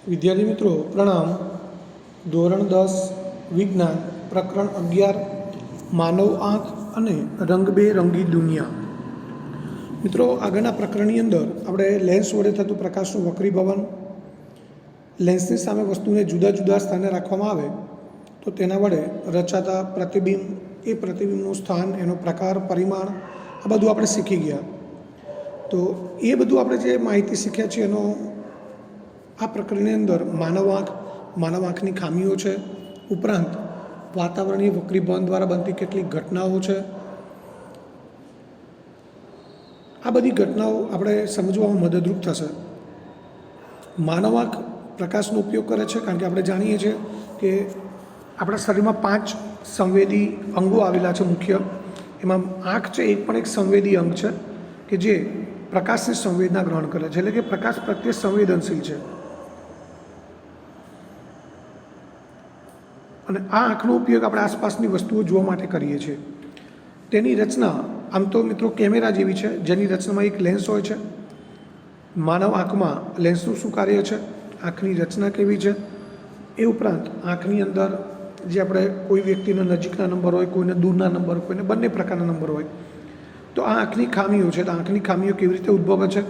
વિદ્યાર્થી મિત્રો પ્રણામ. ધોરણ 10 વિજ્ઞાન પ્રકરણ 11 માનવ આંખ અને રંગબેરંગી દુનિયા. મિત્રો આગળના પ્રકરણની અંદર આપણે લેન્સ વડે થતું પ્રકાશનું વક્રીભવન, લેન્સની સામે વસ્તુને જુદા જુદા સ્થાને રાખવામાં આવે તો તેના વડે રચાતા પ્રતિબિંબ, એ પ્રતિબિંબનું સ્થાન, એનો પ્રકાર, પરિમાણ, આ બધું આપણે શીખી ગયા. તો એ બધું આપણે જે માહિતી શીખ્યા છે એનો આ પ્રકરણની અંદર માનવ આંખની ખામીઓ છે, ઉપરાંત વાતાવરણીય વક્રીભવન દ્વારા બનતી કેટલીક ઘટનાઓ છે. આ બધી ઘટનાઓ આપણે સમજવામાં મદદરૂપ થશે. માનવ આંખ પ્રકાશનો ઉપયોગ કરે છે કારણ કે આપણે જાણીએ છીએ કે આપણા શરીરમાં 5 સંવેદી અંગો આવેલા છે મુખ્ય. એમાં આંખ છે એક પણ એક સંવેદી અંગ છે કે જે પ્રકાશની સંવેદના ગ્રહણ કરે છે, એટલે કે પ્રકાશ પ્રત્યે સંવેદનશીલ છે. અને આ આંખનો ઉપયોગ આપણે આસપાસની વસ્તુઓ જોવા માટે કરીએ છીએ. તેની રચના આમ તો મિત્રો કેમેરા જેવી છે, જેની રચનામાં એક લેન્સ હોય છે. માનવ આંખમાં લેન્સનું શું કાર્ય છે, આંખની રચના કેવી છે, એ ઉપરાંત આંખની અંદર જે આપણે કોઈ વ્યક્તિના નજીકના નંબર હોય, કોઈને દૂરના નંબર હોય, કોઈને બંને પ્રકારના નંબર હોય, તો આ આંખની ખામીઓ છે. તો આંખની ખામીઓ કેવી રીતે ઉદ્ભવે છે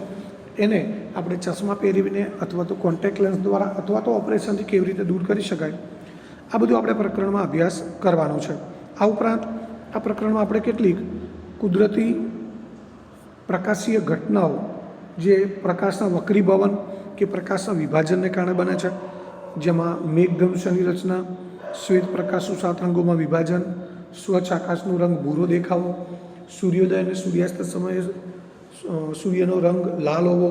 એને આપણે ચશ્મા પહેરીને અથવા તો કોન્ટેક્ટ લેન્સ દ્વારા અથવા તો ઓપરેશનથી કેવી રીતે દૂર કરી શકાય, આ બધું આપણે પ્રકરણમાં અભ્યાસ કરવાનો છે. આ ઉપરાંત આ પ્રકરણમાં આપણે કેટલીક કુદરતી પ્રકાશીય ઘટનાઓ જે પ્રકાશના વક્રીભવન કે પ્રકાશના વિભાજનને કારણે બને છે, જેમાં મેઘધનુષ્યની રચના, શ્વેત પ્રકાશનું 7 રંગોમાં વિભાજન, સ્વચ્છ આકાશનો રંગ ભૂરો દેખાવો, સૂર્યોદય અને સૂર્યાસ્ત સમયે સૂર્યનો રંગ લાલ હોવો,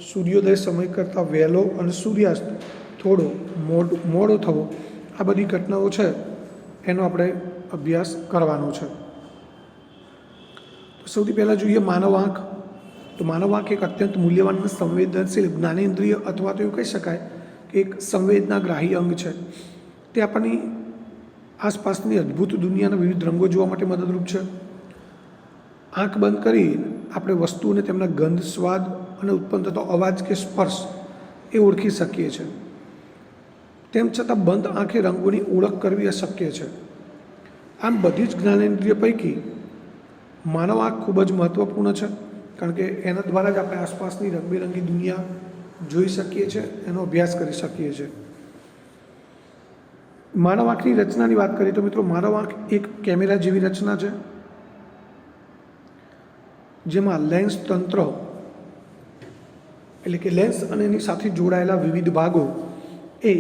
સૂર્યોદય સમય કરતાં વહેલો અને સૂર્યાસ્ત થોડો મોડો થવો, આ બધી ઘટનાઓ છે એનો આપણે અભ્યાસ કરવાનો છે. તો સૌથી પહેલાં જોઈએ માનવ આંખ. તો માનવ આંખ એક અત્યંત મૂલ્યવાન સંવેદનશીલ જ્ઞાનેન્દ્રિય અથવા તો એવું કહી શકાય કે એક સંવેદનાગ્રાહી અંગ છે. તે આપણની આસપાસની અદ્ભુત દુનિયાના વિવિધ રંગો જોવા માટે મદદરૂપ છે. આંખ બંધ કરી આપણે વસ્તુઓને તેમના ગંધ, સ્વાદ અને ઉત્પન્ન થતો અવાજ કે સ્પર્શ એ ઓળખી શકીએ છીએ. તેમ છતાં બંધ આંખે રંગોની ઓળખ કરવી અશક્ય છે. આમ બધી જ જ્ઞાનેન્દ્રિય પૈકી માનવ આંખ ખૂબ જ મહત્ત્વપૂર્ણ છે, કારણ કે એના દ્વારા જ આપણે આસપાસની રંગબેરંગી દુનિયા જોઈ શકીએ છીએ, એનો અભ્યાસ કરી શકીએ છીએ. માનવ આંખની રચનાની વાત કરીએ તો મિત્રો માનવ આંખ એક કેમેરા જેવી રચના છે, જેમાં લેન્સ તંત્ર એટલે કે લેન્સ અને એની સાથે જોડાયેલા વિવિધ ભાગો એ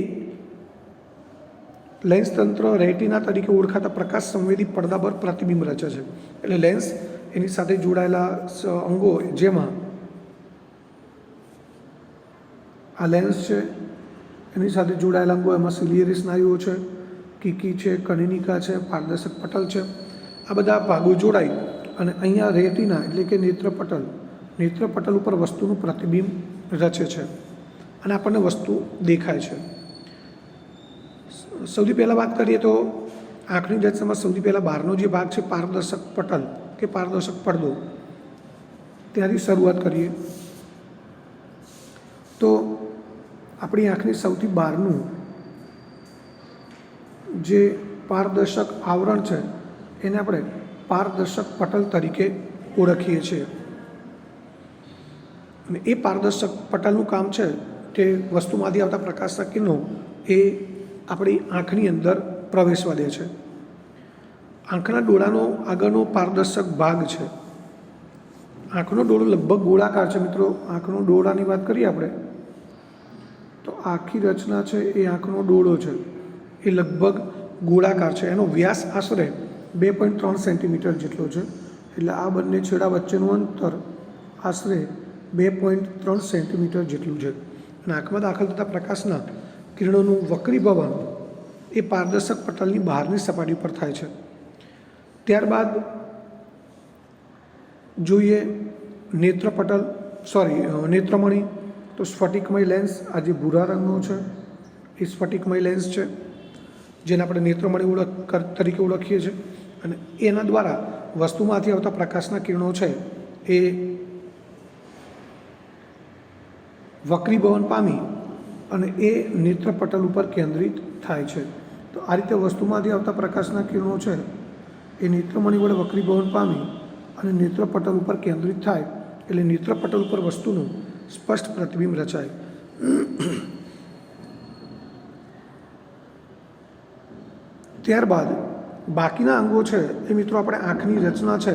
લેન્સ તંત્ર રેટિના તરીકે ઓળખાતા પ્રકાશ સંવેદી પડદા પર પ્રતિબિંબ રચે છે. એટલે લેન્સ એની સાથે જોડાયેલા અંગો, જેમાં આ લેન્સ છે, એની સાથે જોડાયેલા અંગો એમાં સિલિયરી સ્નાયુઓ છે, કીકી છે, કનિનિકા છે, પારદર્શક પટલ છે. આ બધા ભાગો જોડાઈ અને અહીંયા રેટિના એટલે કે નેત્રપટલ ઉપર વસ્તુનું પ્રતિબિંબ રચે છે અને આપણને વસ્તુ દેખાય છે. સૌથી પહેલાં વાત કરીએ તો આંખની રચનામાં સૌથી પહેલાં બહારનો જે ભાગ છે પારદર્શક પટલ કે પારદર્શક પડદો, ત્યાંથી શરૂઆત કરીએ તો આપણી આંખની સૌથી બહારનું જે પારદર્શક આવરણ છે એને આપણે પારદર્શક પટલ તરીકે ઓળખીએ છીએ. અને એ પારદર્શક પટલનું કામ છે કે વસ્તુમાંથી આવતા પ્રકાશના કિરણો એ આપણી આંખની અંદર પ્રવેશવા દે છે. આંખના ડોળાનો આગળનો પારદર્શક ભાગ છે. આંખનો ડોળો લગભગ ગોળાકાર છે. મિત્રો આંખનો ડોળાની વાત કરીએ આપણે તો આખી રચના છે એ આંખનો ડોળો છે એ લગભગ ગોળાકાર છે. એનો વ્યાસ આશરે 2.3 સેન્ટીમીટર જેટલો છે. એટલે આ બંને છેડા વચ્ચેનું અંતર આશરે 2.3 સેન્ટીમીટર જેટલું છે. અને આંખમાં દાખલ થતા પ્રકાશના કિરણોનું વક્રીભવન એ પારદર્શક પટલની બહારની સપાટી પર થાય છે. ત્યારબાદ જોઈએ નેત્રમણી. તો સ્ફટિકમય લેન્સ, આ જે ભૂરા રંગનો છે એ સ્ફટિકમય લેન્સ છે, જેને આપણે નેત્રમણી તરીકે ઓળખીએ છીએ. અને એના દ્વારા વસ્તુમાંથી આવતા પ્રકાશના કિરણો છે એ વક્રીભવન પામી અને એ નેત્રપટલ ઉપર કેન્દ્રિત થાય છે। તો આ રીતે વસ્તુમાંથી આવતા પ્રકાશના કિરણો છે એ નેત્રમણિ વડે વક્રીભવન પામી અને નેત્રપટલ ઉપર કેન્દ્રિત થાય એટલે નેત્રપટલ ઉપર વસ્તુનું સ્પષ્ટ પ્રતિબિંબ રચાય। ત્યારબાદ બાકીના અંગો છે એ મિત્રો આપણે આંખની રચના છે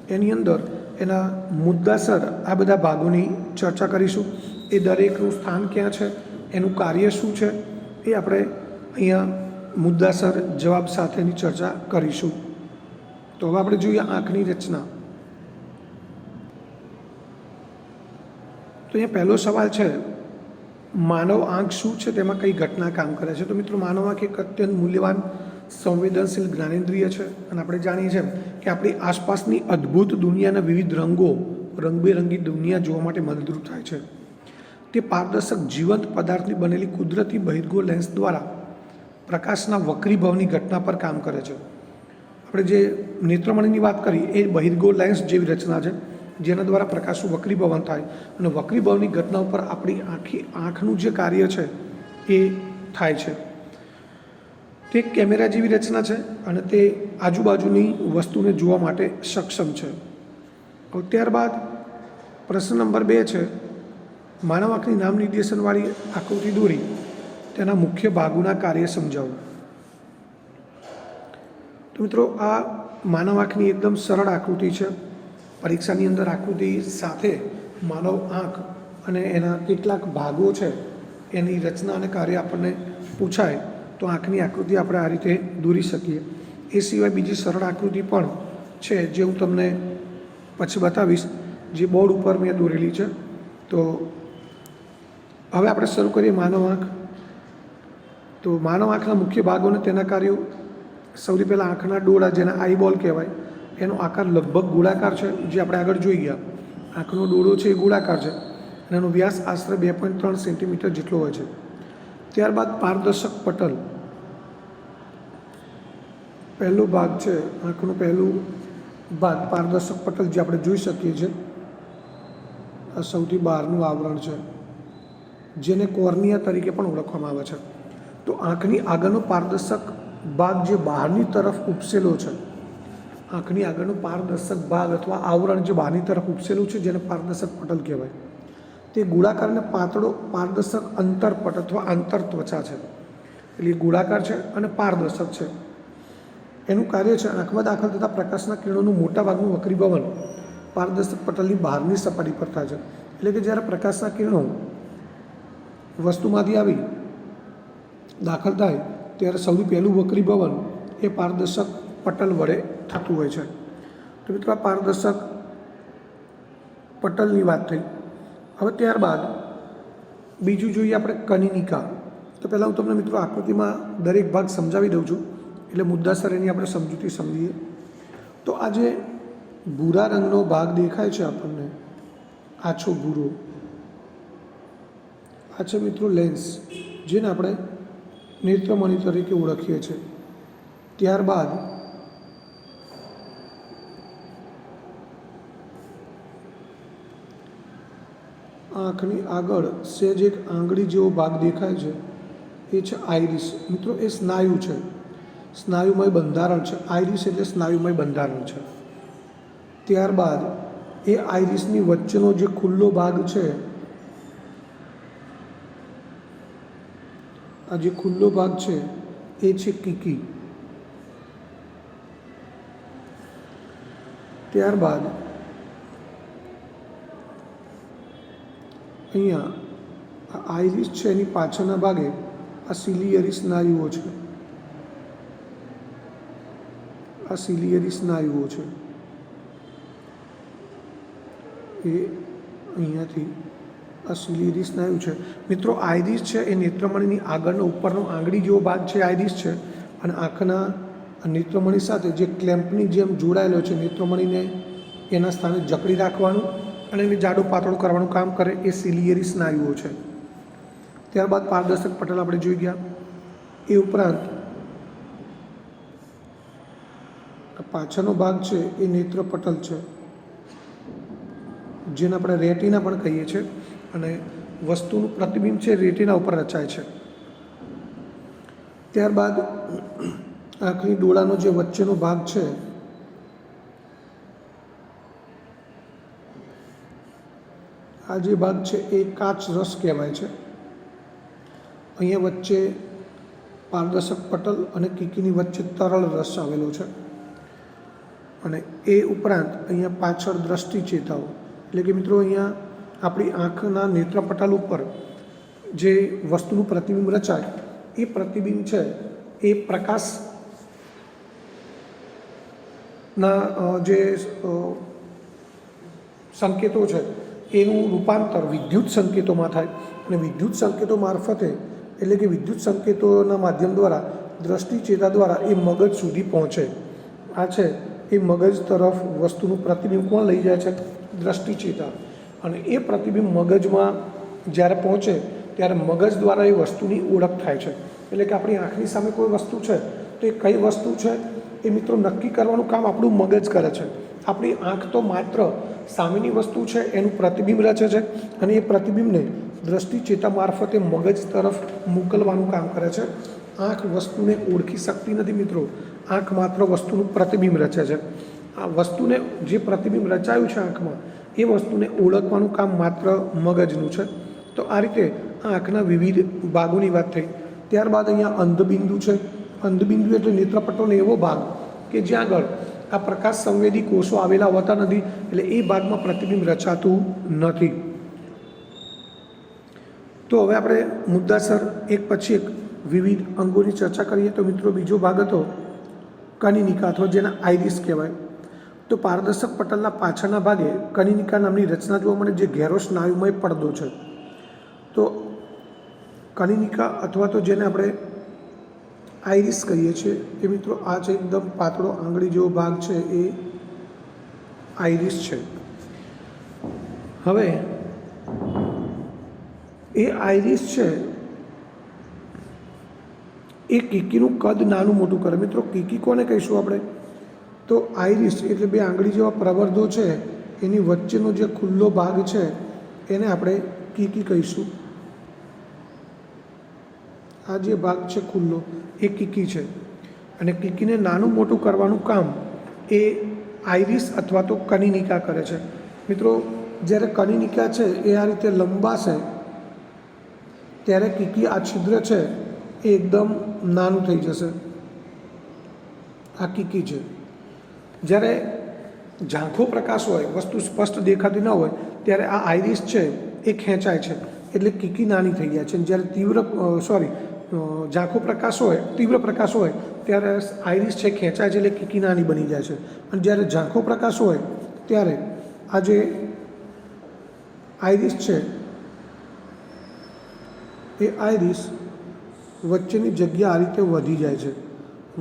એની અંદર એના મુદ્દાસર આ બધા ભાગોની ચર્ચા કરીશું। એ દરેકનું સ્થાન ક્યાં છે, એનું કાર્ય શું છે, એ આપણે અહીંયા મુદ્દાસર જવાબ સાથેની ચર્ચા કરીશું। તો હવે આપણે જોઈએ આંખની રચના। તો અહીંયા પહેલો સવાલ છે, માનવ આંખ શું છે, તેમાં કઈ ઘટના કામ કરે છે? તો મિત્રો માનવ આંખ એક અત્યંત મૂલ્યવાન સંવેદનશીલ જ્ઞાનેન્દ્રિય છે અને આપણે જાણીએ છીએ કે આપણી આસપાસની અદ્ભુત દુનિયાના વિવિધ રંગો, રંગબેરંગી દુનિયા જોવા માટે મદદરૂપ થાય છે। તે પારદર્શક જીવંત પદાર્થની બનેલી કુદરતી બહિર્ગો લેન્સ દ્વારા પ્રકાશના વક્રીભવની ઘટના પર કામ કરે છે। આપણે જે નેત્રમણિની વાત કરી એ બહિર્ગો લેન્સ જેવી રચના છે જેના દ્વારા પ્રકાશનું વક્રીભવન થાય અને વક્રીભવની ઘટના ઉપર આપણી આંખનું જે કાર્ય છે એ થાય છે। તે કેમેરા જેવી રચના છે અને તે આજુબાજુની વસ્તુને જોવા માટે સક્ષમ છે। ત્યારબાદ પ્રશ્ન નંબર 2 છે, માનવ આંખની નામ નિર્દેશનવાળી આકૃતિ દોરી તેના મુખ્ય ભાગોના કાર્ય સમજાવો। તો મિત્રો આ માનવ આંખની એકદમ સરળ આકૃતિ છે। પરીક્ષાની અંદર આકૃતિ સાથે માનવ આંખ અને એના કેટલાક ભાગો છે એની રચના અને કાર્ય આપણને પૂછાય તો આંખની આકૃતિ આપણે આ રીતે દોરી શકીએ। એ સિવાય બીજી સરળ આકૃતિ પણ છે જે હું તમને પછી બતાવીશ, જે બોર્ડ ઉપર મેં દોરેલી છે। તો હવે આપણે શરૂ કરીએ માનવ આંખ। તો માનવ આંખના મુખ્ય ભાગો અને તેના કાર્યો। સૌથી પહેલાં આંખના ડોળા, જેને આઈબોલ કહેવાય, એનો આકાર લગભગ ગોળાકાર છે, જે આપણે આગળ જોઈ ગયા। આંખનો ડોળો છે એ ગોળાકાર છે અને એનો વ્યાસ આશરે 2.3 સેન્ટીમીટર જેટલો હોય છે। ત્યારબાદ પારદર્શક પટલ, પહેલો ભાગ છે આંખનો પહેલું ભાગ પારદર્શક પટલ, જે આપણે જોઈ શકીએ છીએ। આ સૌથી બહારનું આવરણ છે જેને કોર્નિયા તરીકે પણ ઓળખવામાં આવે છે। તો આંખની આગળનો પારદર્શક ભાગ જે બહારની તરફ ઉપસેલો છે, આંખની આગળનો પારદર્શક ભાગ અથવા આવરણ જે બહારની તરફ ઉપસેલું છે જેને પારદર્શક પટલ કહેવાય, તે ગોળાકાર અને પાતળો પારદર્શક અંતરપટ અથવા આંતરત્વચા છે। એટલે ગોળાકાર છે અને પારદર્શક છે। એનું કાર્ય છે આંખમાં દાખલ થતા પ્રકાશના કિરણોનું મોટાભાગનું વક્રીભવન પારદર્શક પટલની બહારની સપાટી પર થાય છે। એટલે કે જ્યારે પ્રકાશના કિરણો વસ્તુમાંથી આવી દાખલ થાય ત્યારે સૌથી પહેલું વક્રીભવન એ પારદર્શક પટલ વડે થતું હોય છે। તો મિત્રો આ પારદર્શક પટલની વાત થઈ। હવે ત્યારબાદ બીજું જોઈએ આપણે કનિનિકા। તો પહેલાં હું તમને મિત્રો આકૃતિમાં દરેક ભાગ સમજાવી દઉં છું એટલે મુદ્દાસર એની આપણે સમજૂતી સમજીએ। તો આ જે ભૂરા રંગનો ભાગ દેખાય છે આપણને, આછો ભૂરો, આ છે મિત્રો લેન્સ, જેને આપણે નેત્રમણિ તરીકે ઓળખીએ છીએ। ત્યારબાદ આંખની આગળ સહેજ એક આંગળી જેવો ભાગ દેખાય છે એ છે આઈરિસ। મિત્રો એ સ્નાયુ છે, સ્નાયુમય બંધારણ છે। આઈરિસ એટલે સ્નાયુમય બંધારણ છે। ત્યારબાદ એ આઈરિસની વચ્ચેનો જે ખુલ્લો ભાગ છે, આ જે ખુલ્લો ભાગ છે એ છે કીકી। ત્યારબાદ અહીંયા આ આઈરિસ છે એની પાછળના ભાગે આ સિલિયરી સ્નાયુઓ છે, આ સિલિયરી સ્નાયુઓ છે એ અહીંયાથી આ સિલિયરી સ્નાયુ છે। મિત્રો આઈરિસ છે એ નેત્રમણિની આગળનો ઉપરનો આંગળી જેવો ભાગ છે આઈરિસ છે અને આંખના નેત્રમણિ સાથે જે ક્લેમ્પની જેમ જોડાયેલો છે, નેત્રમણિને એના સ્થાને જકડી રાખવાનું અને એને જાડું પાતળું કરવાનું કામ કરે એ સિલિયરી સ્નાયુઓ છે। ત્યારબાદ પારદર્શક પટલ આપણે જોઈ ગયા। એ ઉપરાંત પાછળનો ભાગ છે એ નેત્રપટલ છે, જેને આપણે રેટિના પણ કહીએ છીએ અને વસ્તુનું પ્રતિબિંબ છે રેટિના ઉપર રચાય છે. ત્યારબાદ આંખની ડોળાનો જે વચ્ચેનો ભાગ છે આ જે ભાગ છે એ કાચ રસ કહેવાય છે. અહીંયા વચ્ચે પારદર્શક પટલ અને કીકીની વચ્ચે તરલ રસ આવેલો છે. અને એ ઉપરાંત અહીંયા પાછળ દ્રષ્ટિ ચેતાઓ, એટલે કે મિત્રો અહીંયા આપણી આંખના નેત્રપટલ ઉપર જે વસ્તુનું પ્રતિબિંબ રચાય એ પ્રતિબિંબ છે એ પ્રકાશના જે સંકેતો છે એનું રૂપાંતર વિદ્યુત સંકેતોમાં થાય અને વિદ્યુત સંકેતો મારફતે, એટલે કે વિદ્યુત સંકેતોના માધ્યમ દ્વારા દ્રષ્ટિ ચેતા દ્વારા એ મગજ સુધી પહોંચે. આ છે એ મગજ તરફ વસ્તુનું પ્રતિબિંબ કોણ લઈ જાય છે? દ્રષ્ટિ ચેતા. અને એ પ્રતિબિંબ મગજમાં જ્યારે પહોંચે ત્યારે મગજ દ્વારા એ વસ્તુની ઓળખ થાય છે. એટલે કે આપણી આંખની સામે કોઈ વસ્તુ છે તો એ કઈ વસ્તુ છે એ મિત્રો નક્કી કરવાનું કામ આપણું મગજ કરે છે. આપણી આંખ તો માત્ર સામેની વસ્તુ છે એનું પ્રતિબિંબ રચે છે અને એ પ્રતિબિંબને દ્રષ્ટિ ચેતા મારફતે મગજ તરફ મોકલવાનું કામ કરે છે. આંખ વસ્તુને ઓળખી શકતી નથી મિત્રો, આંખ માત્ર વસ્તુનું પ્રતિબિંબ રચે છે. આ વસ્તુને જે પ્રતિબિંબ રચાયું છે આંખમાં એ વસ્તુને ઓળખવાનું કામ માત્ર મગજનું છે. તો આ રીતે આંખના વિવિધ ભાગોની વાત થઈ. ત્યારબાદ અહીંયા અંધબિંદુ છે. અંધબિંદુ એટલે નેત્રપટોનો એવો ભાગ કે જ્યાં આગળ આ પ્રકાશ સંવેદી કોષો આવેલા હોતા નથી, એટલે એ ભાગમાં પ્રતિબિંબ રચાતું નથી. તો હવે આપણે મુદ્દાસર એક પછી એક વિવિધ અંગોની ચર્ચા કરીએ. તો મિત્રો બીજો ભાગ હતો કનિનિકા અથવા જેના આઈરિસ કહેવાય. તો પારદર્શક પટલના પાછળના ભાગે કનિનિકા નામની રચના જોવા મળે, જે ઘેરો સ્નાયુમય પડદો છે. તો કનિનિકા અથવા તો જેને આપણે આઈરિસ કહીએ છીએ એ મિત્રો આ છે, એકદમ પાતળો આંગળી જેવો ભાગ છે એ આઈરિસ છે. હવે એ આઈરિસ છે એ કીકીનું કદ નાનું મોટું કરે. મિત્રો કીકી કોને કહીશું આપણે? તો આઈરિસ એટલે બે આંગળી જેવા પ્રવર્ધો છે એની વચ્ચેનો જે ખુલ્લો ભાગ છે એને આપણે કીકી કહીશું. આ જે ભાગ છે ખુલ્લો એ કીકી છે અને કીકીને નાનું મોટું કરવાનું કામ એ આઈરિસ અથવા તો કનિનિકા કરે છે. મિત્રો જ્યારે કનિનિકા છે એ આ રીતે લંબાશે ત્યારે કીકી આ છિદ્ર છે એ એકદમ નાનું થઈ જશે. આ કીકી છે. જ્યારે ઝાંખો પ્રકાશ હોય, વસ્તુ સ્પષ્ટ દેખાતી ન હોય ત્યારે આ આઈરિસ છે એ ખેંચાય છે એટલે કીકી નાની થઈ જાય છે. જ્યારે ઝાંખો પ્રકાશ હોય, તીવ્ર પ્રકાશ હોય ત્યારે આઈરિસ છે ખેંચાય છે એટલે કીકી નાની બની જાય છે. અને જ્યારે ઝાંખો પ્રકાશ હોય ત્યારે આ જે આઈરિસ છે એ આઈરિસ વચ્ચેની જગ્યા આ રીતે વધી જાય છે.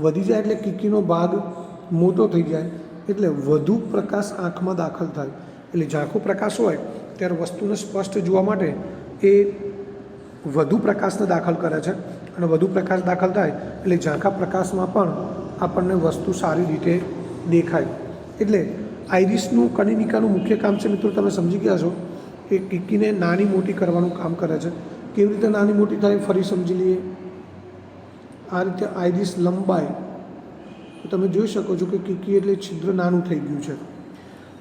વધી જાય એટલે કીકીનો ભાગ મોટો થઈ જાય એટલે વધુ પ્રકાશ આંખમાં દાખલ થાય. એટલે ઝાંખો પ્રકાશ હોય ત્યારે વસ્તુને સ્પષ્ટ જોવા માટે એ વધુ પ્રકાશને દાખલ કરે છે અને વધુ પ્રકાશ દાખલ થાય એટલે ઝાંખા પ્રકાશમાં પણ આપણને વસ્તુ સારી રીતે દેખાય. એટલે આઈરિસનું કનિનિકાનું મુખ્ય કામ છે મિત્રો, તમે સમજી ગયા છો, એ કીકીને નાની મોટી કરવાનું કામ કરે છે. કેવી રીતે નાની મોટી થાય ફરી સમજી લઈએ. આ રીતે આઈરિસ લંબાય તો તમે જોઈ શકો છો કે કીકી એટલે છિદ્ર નાનું થઈ ગયું છે.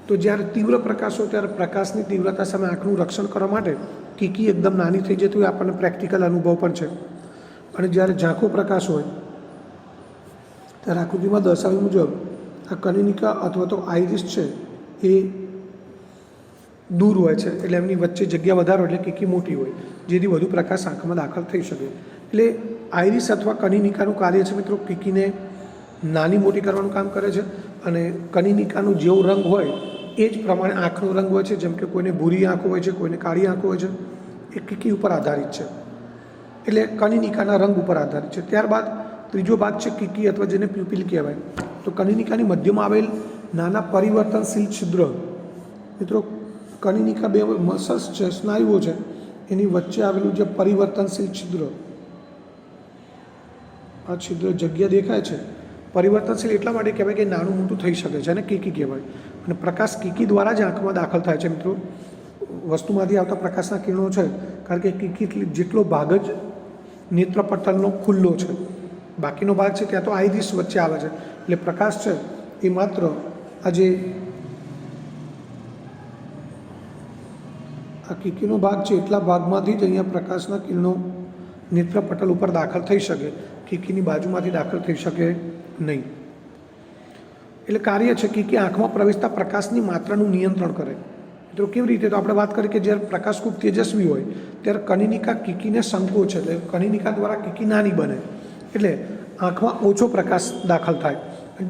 તો જ્યારે તીવ્ર પ્રકાશ હોય ત્યારે પ્રકાશની તીવ્રતા સામે આંખનું રક્ષણ કરવા માટે કીકી એકદમ નાની થઈ જતી હોય, આપણને પ્રેક્ટિકલ અનુભવ પણ છે. અને જ્યારે ઝાંખો પ્રકાશ હોય ત્યારે આકૃતિમાં દર્શાવ્યા મુજબ આ કનિનિકા અથવા તો આઈરિસ છે એ દૂર હોય છે, એટલે એમની વચ્ચે જગ્યા વધારો એટલે કીકી મોટી હોય જેથી વધુ પ્રકાશ આંખમાં દાખલ થઈ શકે. એટલે આઈરિસ અથવા કનિનિકાનું કાર્ય છે મિત્રો કીકીને નાની મોટી કરવાનું કામ કરે છે. અને કનિનિકાનું જેવો રંગ હોય એ જ પ્રમાણે આંખનો રંગ હોય છે. જેમ કે કોઈને ભૂરી આંખો હોય છે, કોઈને કાળી આંખો હોય છે, એ કીકી ઉપર આધારિત છે. એટલે કનિનિકાના રંગ ઉપર આધારિત છે. ત્યારબાદ ત્રીજો ભાગ છે કીકી અથવા જેને પ્યુપિલ કહેવાય. તો કનિનિકાની મધ્યમાં આવેલ નાના પરિવર્તનશીલ છિદ્ર, મિત્રો કનિનિકા બે મસલ્સ છે, સ્નાયુઓ છે, એની વચ્ચે આવેલું જે પરિવર્તનશીલ છિદ્ર, આ છિદ્ર જગ્યા દેખાય છે પરિવર્તનશીલ એટલા માટે કહેવાય કે નાનું મોટું થઈ શકે છે અને કીકી કહેવાય. અને પ્રકાશ કીકી દ્વારા જ આંખમાં દાખલ થાય છે મિત્રો. વસ્તુમાંથી આવતા પ્રકાશના કિરણો છે કારણ કે કીકી જેટલો ભાગ જ નેત્રપટલનો ખુલ્લો છે, બાકીનો ભાગ છે ત્યાં તો આઈરિસ વચ્ચે આવે છે, એટલે પ્રકાશ છે એ માત્ર આ જે આ કીકીનો ભાગ છે એટલા ભાગમાંથી જ અહીંયા પ્રકાશના કિરણો નેત્રપટલ ઉપર દાખલ થઈ શકે, કીકીની બાજુમાંથી દાખલ થઈ શકે નહીં. એટલે કાર્ય છે કીકી આંખમાં પ્રવેશતા પ્રકાશની માત્રાનું નિયંત્રણ કરે. મિત્રો કેવી રીતે? તો આપણે વાત કરીએ કે જ્યારે પ્રકાશ ખૂબ તેજસ્વી હોય ત્યારે કનિનિકા કીકીને સંકોચે, એટલે કનિનિકા દ્વારા કીકી નાની બને, એટલે આંખમાં ઓછો પ્રકાશ દાખલ થાય.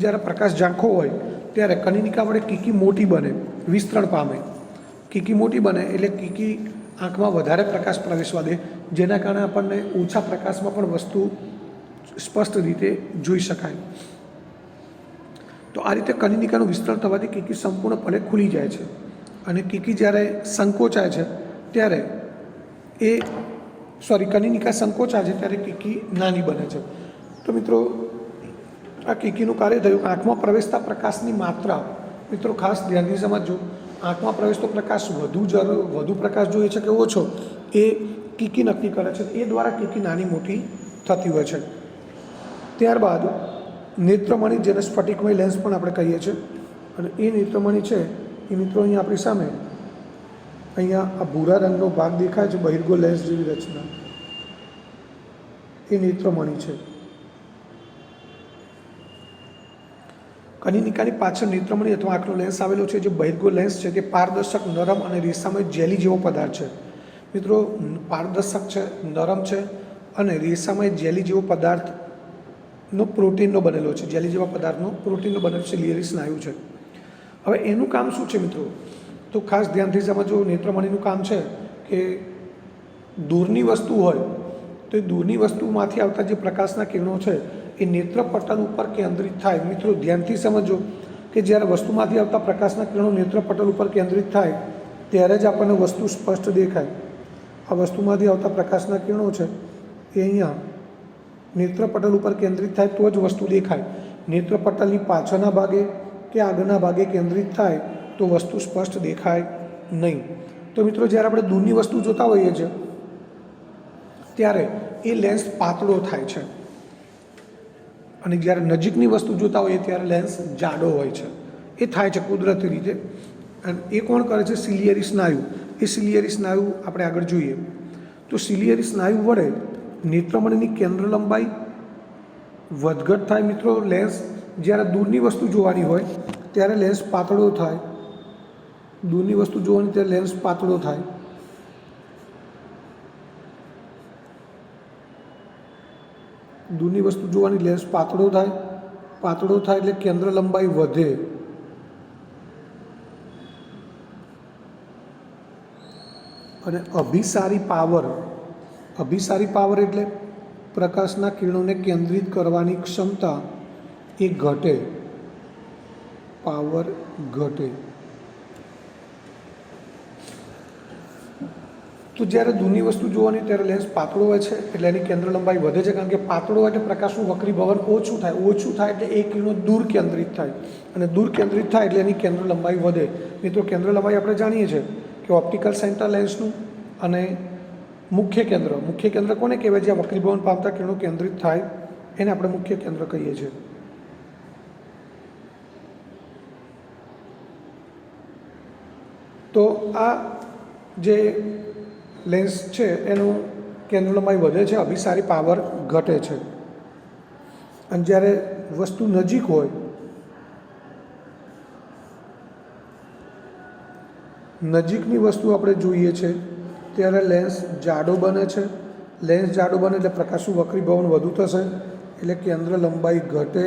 જ્યારે પ્રકાશ ઝાંખો હોય ત્યારે કનિનિકા વડે કીકી મોટી બને, વિસ્તરણ પામે. કીકી મોટી બને એટલે કીકી આંખમાં વધારે પ્રકાશ પ્રવેશવા દે, જેના કારણે આપણને ઓછા પ્રકાશમાં પણ વસ્તુ સ્પષ્ટ રીતે જોઈ શકાય. તો આ રીતે કનિનિકાનું વિસ્તરણ થવાથી કીકી સંપૂર્ણપણે ખુલી જાય છે, અને કીકી જ્યારે સંકોચાય છે ત્યારે કનિનિકા સંકોચાય છે ત્યારે કીકી નાની બને છે. તો મિત્રો આ કીકીનું કાર્ય થયું. આંખમાં પ્રવેશતા પ્રકાશની માત્રા મિત્રો ખાસ ધ્યાનથી સમજજો. આંખમાં પ્રવેશતો પ્રકાશ વધુ પ્રકાશ જોઈએ છે કે ઓછો એ કીકી નક્કી કરે છે. એ દ્વારા કીકી નાની મોટી થતી હોય છે. ત્યારબાદ નેત્રમણિ, જેને સ્ફટિકમય લેન્સ પણ આપણે કહીએ છીએ, અને એ નેત્રમણિ છે એ મિત્રો અહીંયા આપણી સામે અહીંયા આ ભૂરા રંગનો ભાગ દેખાય છે, બહિર્ગોળ લેન્સ જેવી રચના, એ નેત્રમણિ છે. કનિનિકાની પાછળ નેત્રમણિ અથવા આંખનો લેન્સ આવેલો છે. જે બહિર્ગોળ લેન્સ છે તે પારદર્શક, નરમ અને રેસામય જેલી જેવો પદાર્થ છે. મિત્રો પારદર્શક છે, નરમ છે અને રેસામય જેલી જેવો પદાર્થનો પ્રોટીનનો બનેલો છે. જેલી જેવા પદાર્થનો પ્રોટીનનો બનેલો સિલિયરી સ્નાયુ છે. હવે એનું કામ શું છે મિત્રો? તો ખાસ ધ્યાનથી સમજો. નેત્રમણિનું કામ છે કે દૂરની વસ્તુ હોય તો એ દૂરની વસ્તુમાંથી આવતા જે પ્રકાશના કિરણો છે એ નેત્રપટલ ઉપર કેન્દ્રિત થાય. મિત્રો ધ્યાનથી સમજો કે જ્યારે વસ્તુમાંથી આવતા પ્રકાશના કિરણો નેત્રપટલ ઉપર કેન્દ્રિત થાય ત્યારે જ આપણને વસ્તુ સ્પષ્ટ દેખાય. આ વસ્તુમાંથી આવતા પ્રકાશના કિરણો છે એ અહીંયા નેત્રપટલ ઉપર કેન્દ્રિત થાય તો જ વસ્તુ દેખાય. નેત્રપટલની પાછળના ભાગે કે આગળના ભાગે કેન્દ્રિત થાય તો વસ્તુ સ્પષ્ટ દેખાય નહીં. તો મિત્રો જ્યારે આપણે દૂરની વસ્તુ જોતા હોઈએ છીએ ત્યારે એ લેન્સ પાતળો થાય છે, અને જ્યારે નજીકની વસ્તુ જોતા હોઈએ ત્યારે લેન્સ જાડો હોય છે. એ થાય છે કુદરતી રીતે. અને એ કોણ કરે છે? સિલિયરી સ્નાયુ. એ સિલિયરી સ્નાયુ આપણે આગળ જોઈએ. તો સિલિયરી સ્નાયુ વડે નેત્રમણિની કેન્દ્ર લંબાઈ વધઘટ થાય. મિત્રો લેન્સ જ્યારે દૂરની વસ્તુ જોવાની હોય ત્યારે લેન્સ પાતળો થાય. દૂરની વસ્તુ જોવાની ત્યારે લેન્સ પાતળો થાય. દૂરની વસ્તુ જોવાની લેન્સ પાતળો થાય. પાતળો થાય એટલે કેન્દ્ર લંબાઈ વધે. અને અભિસારી પાવર એટલે પ્રકાશના કિરણોને કેન્દ્રિત કરવાની ક્ષમતા એ ઘટે. પાવર ઘટે. તો જ્યારે દૂરની વસ્તુ જોવાની ત્યારે લેન્સ પાતળો હોય છે એટલે એની કેન્દ્ર લંબાઈ વધે છે, કારણ કે પાતળો હોય એટલે પ્રકાશનું વક્રીભવન ઓછું થાય. ઓછું થાય એટલે એ કિરણો દૂર કેન્દ્રિત થાય, અને દૂર કેન્દ્રિત થાય એટલે એની કેન્દ્ર લંબાઈ વધે. મિત્રો કેન્દ્ર લંબાઈ આપણે જાણીએ છીએ કે ઓપ્ટિકલ સેન્ટર લેન્સનું અને મુખ્ય કેન્દ્ર કોને કહેવાય? જ્યાં વક્રીભવન પામતા કિરણો કેન્દ્રિત થાય એને આપણે મુખ્ય કેન્દ્ર કહીએ છીએ. તો આ જે લેન્સ છે એનું કેન્દ્ર લંબાઈ વધે છે, અભિસારી પાવર ઘટે છે. અને જ્યારે વસ્તુ નજીક હોય નજીકની વસ્તુ આપણે જોઈએ છે ત્યારે લેન્સ જાડો બને છે. લેન્સ જાડો બને એટલે પ્રકાશનું વક્રીભવન વધુ થશે, એટલે કેન્દ્ર લંબાઈ ઘટે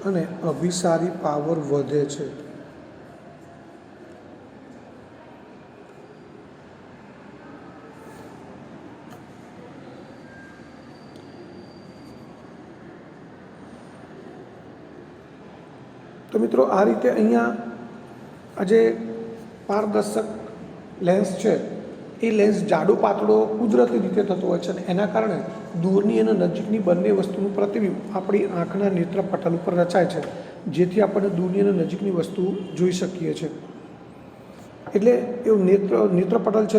અને અભિસારી પાવર વધે છે. તો મિત્રો આ રીતે અહીંયા આ જે પારદર્શક લેન્સ છે એ લેન્સ જાડો પાતળો કુદરતી રીતે થતો હોય છે, અને એના કારણે દૂરની અને નજીકની બંને વસ્તુનું પ્રતિબિંબ આપણી આંખના નેત્રપટલ ઉપર રચાય છે, જેથી આપણને દૂરની અને નજીકની વસ્તુ જોઈ શકીએ છીએ. એટલે એવું નેત્રપટલ છે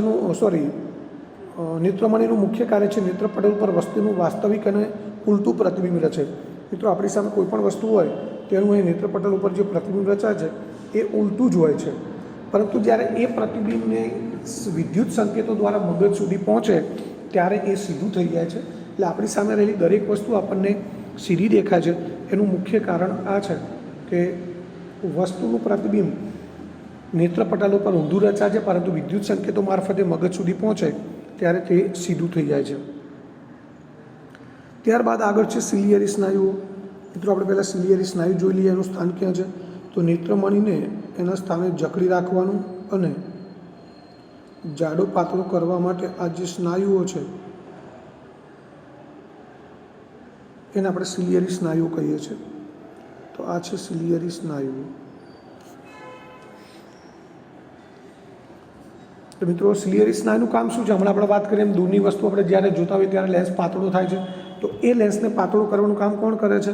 નેત્રમણીનું મુખ્ય કાર્ય છે નેત્રપટલ પર વસ્તુનું વાસ્તવિક અને ઉલટું પ્રતિબિંબ રચે. મિત્રો આપણી સામે કોઈ પણ વસ્તુ હોય તેનું અહીં નેત્રપટલ ઉપર જે પ્રતિબિંબ રચાય છે એ ઉલટું જ હોય છે, પરંતુ જ્યારે એ પ્રતિબિંબને વિદ્યુત સંકેતો દ્વારા મગજ સુધી પહોંચે ત્યારે એ સીધું થઈ જાય છે. એટલે આપણી સામે રહેલી દરેક વસ્તુ આપણને સીધી દેખાય છે. એનું મુખ્ય કારણ આ છે કે વસ્તુનું પ્રતિબિંબ નેત્રપટલ ઉપર ઊંધું રચાય છે, પરંતુ વિદ્યુત સંકેતો મારફતે મગજ સુધી પહોંચે ત્યારે તે સીધું થઈ જાય છે. ત્યારબાદ આગળ છે સિલિયરી સ્નાયુઓ. મિત્રો આપણે પહેલાં સિલિયરી સ્નાયુ જોઈ લઈએ. એનું સ્થાન ક્યાં છે? તો નેત્રમણીને એના સ્થાને જકડી રાખવાનું અને જાડો પાતળો કરવા માટે આ જે સ્નાયુઓ છે એને આપણે સિલિયરી સ્નાયુઓ કહીએ છીએ. તો આ છે સિલિયરી સ્નાયુઓ. તો મિત્રો સિલિયરી સ્નાયુનું કામ શું છે? હમણાં આપણે વાત કરીએ એમ દૂરની વસ્તુ આપણે જ્યારે જોતા હોઈએ ત્યારે લેન્સ પાતળો થાય છે, તો એ લેન્સને પાતળો કરવાનું કામ કોણ કરે છે?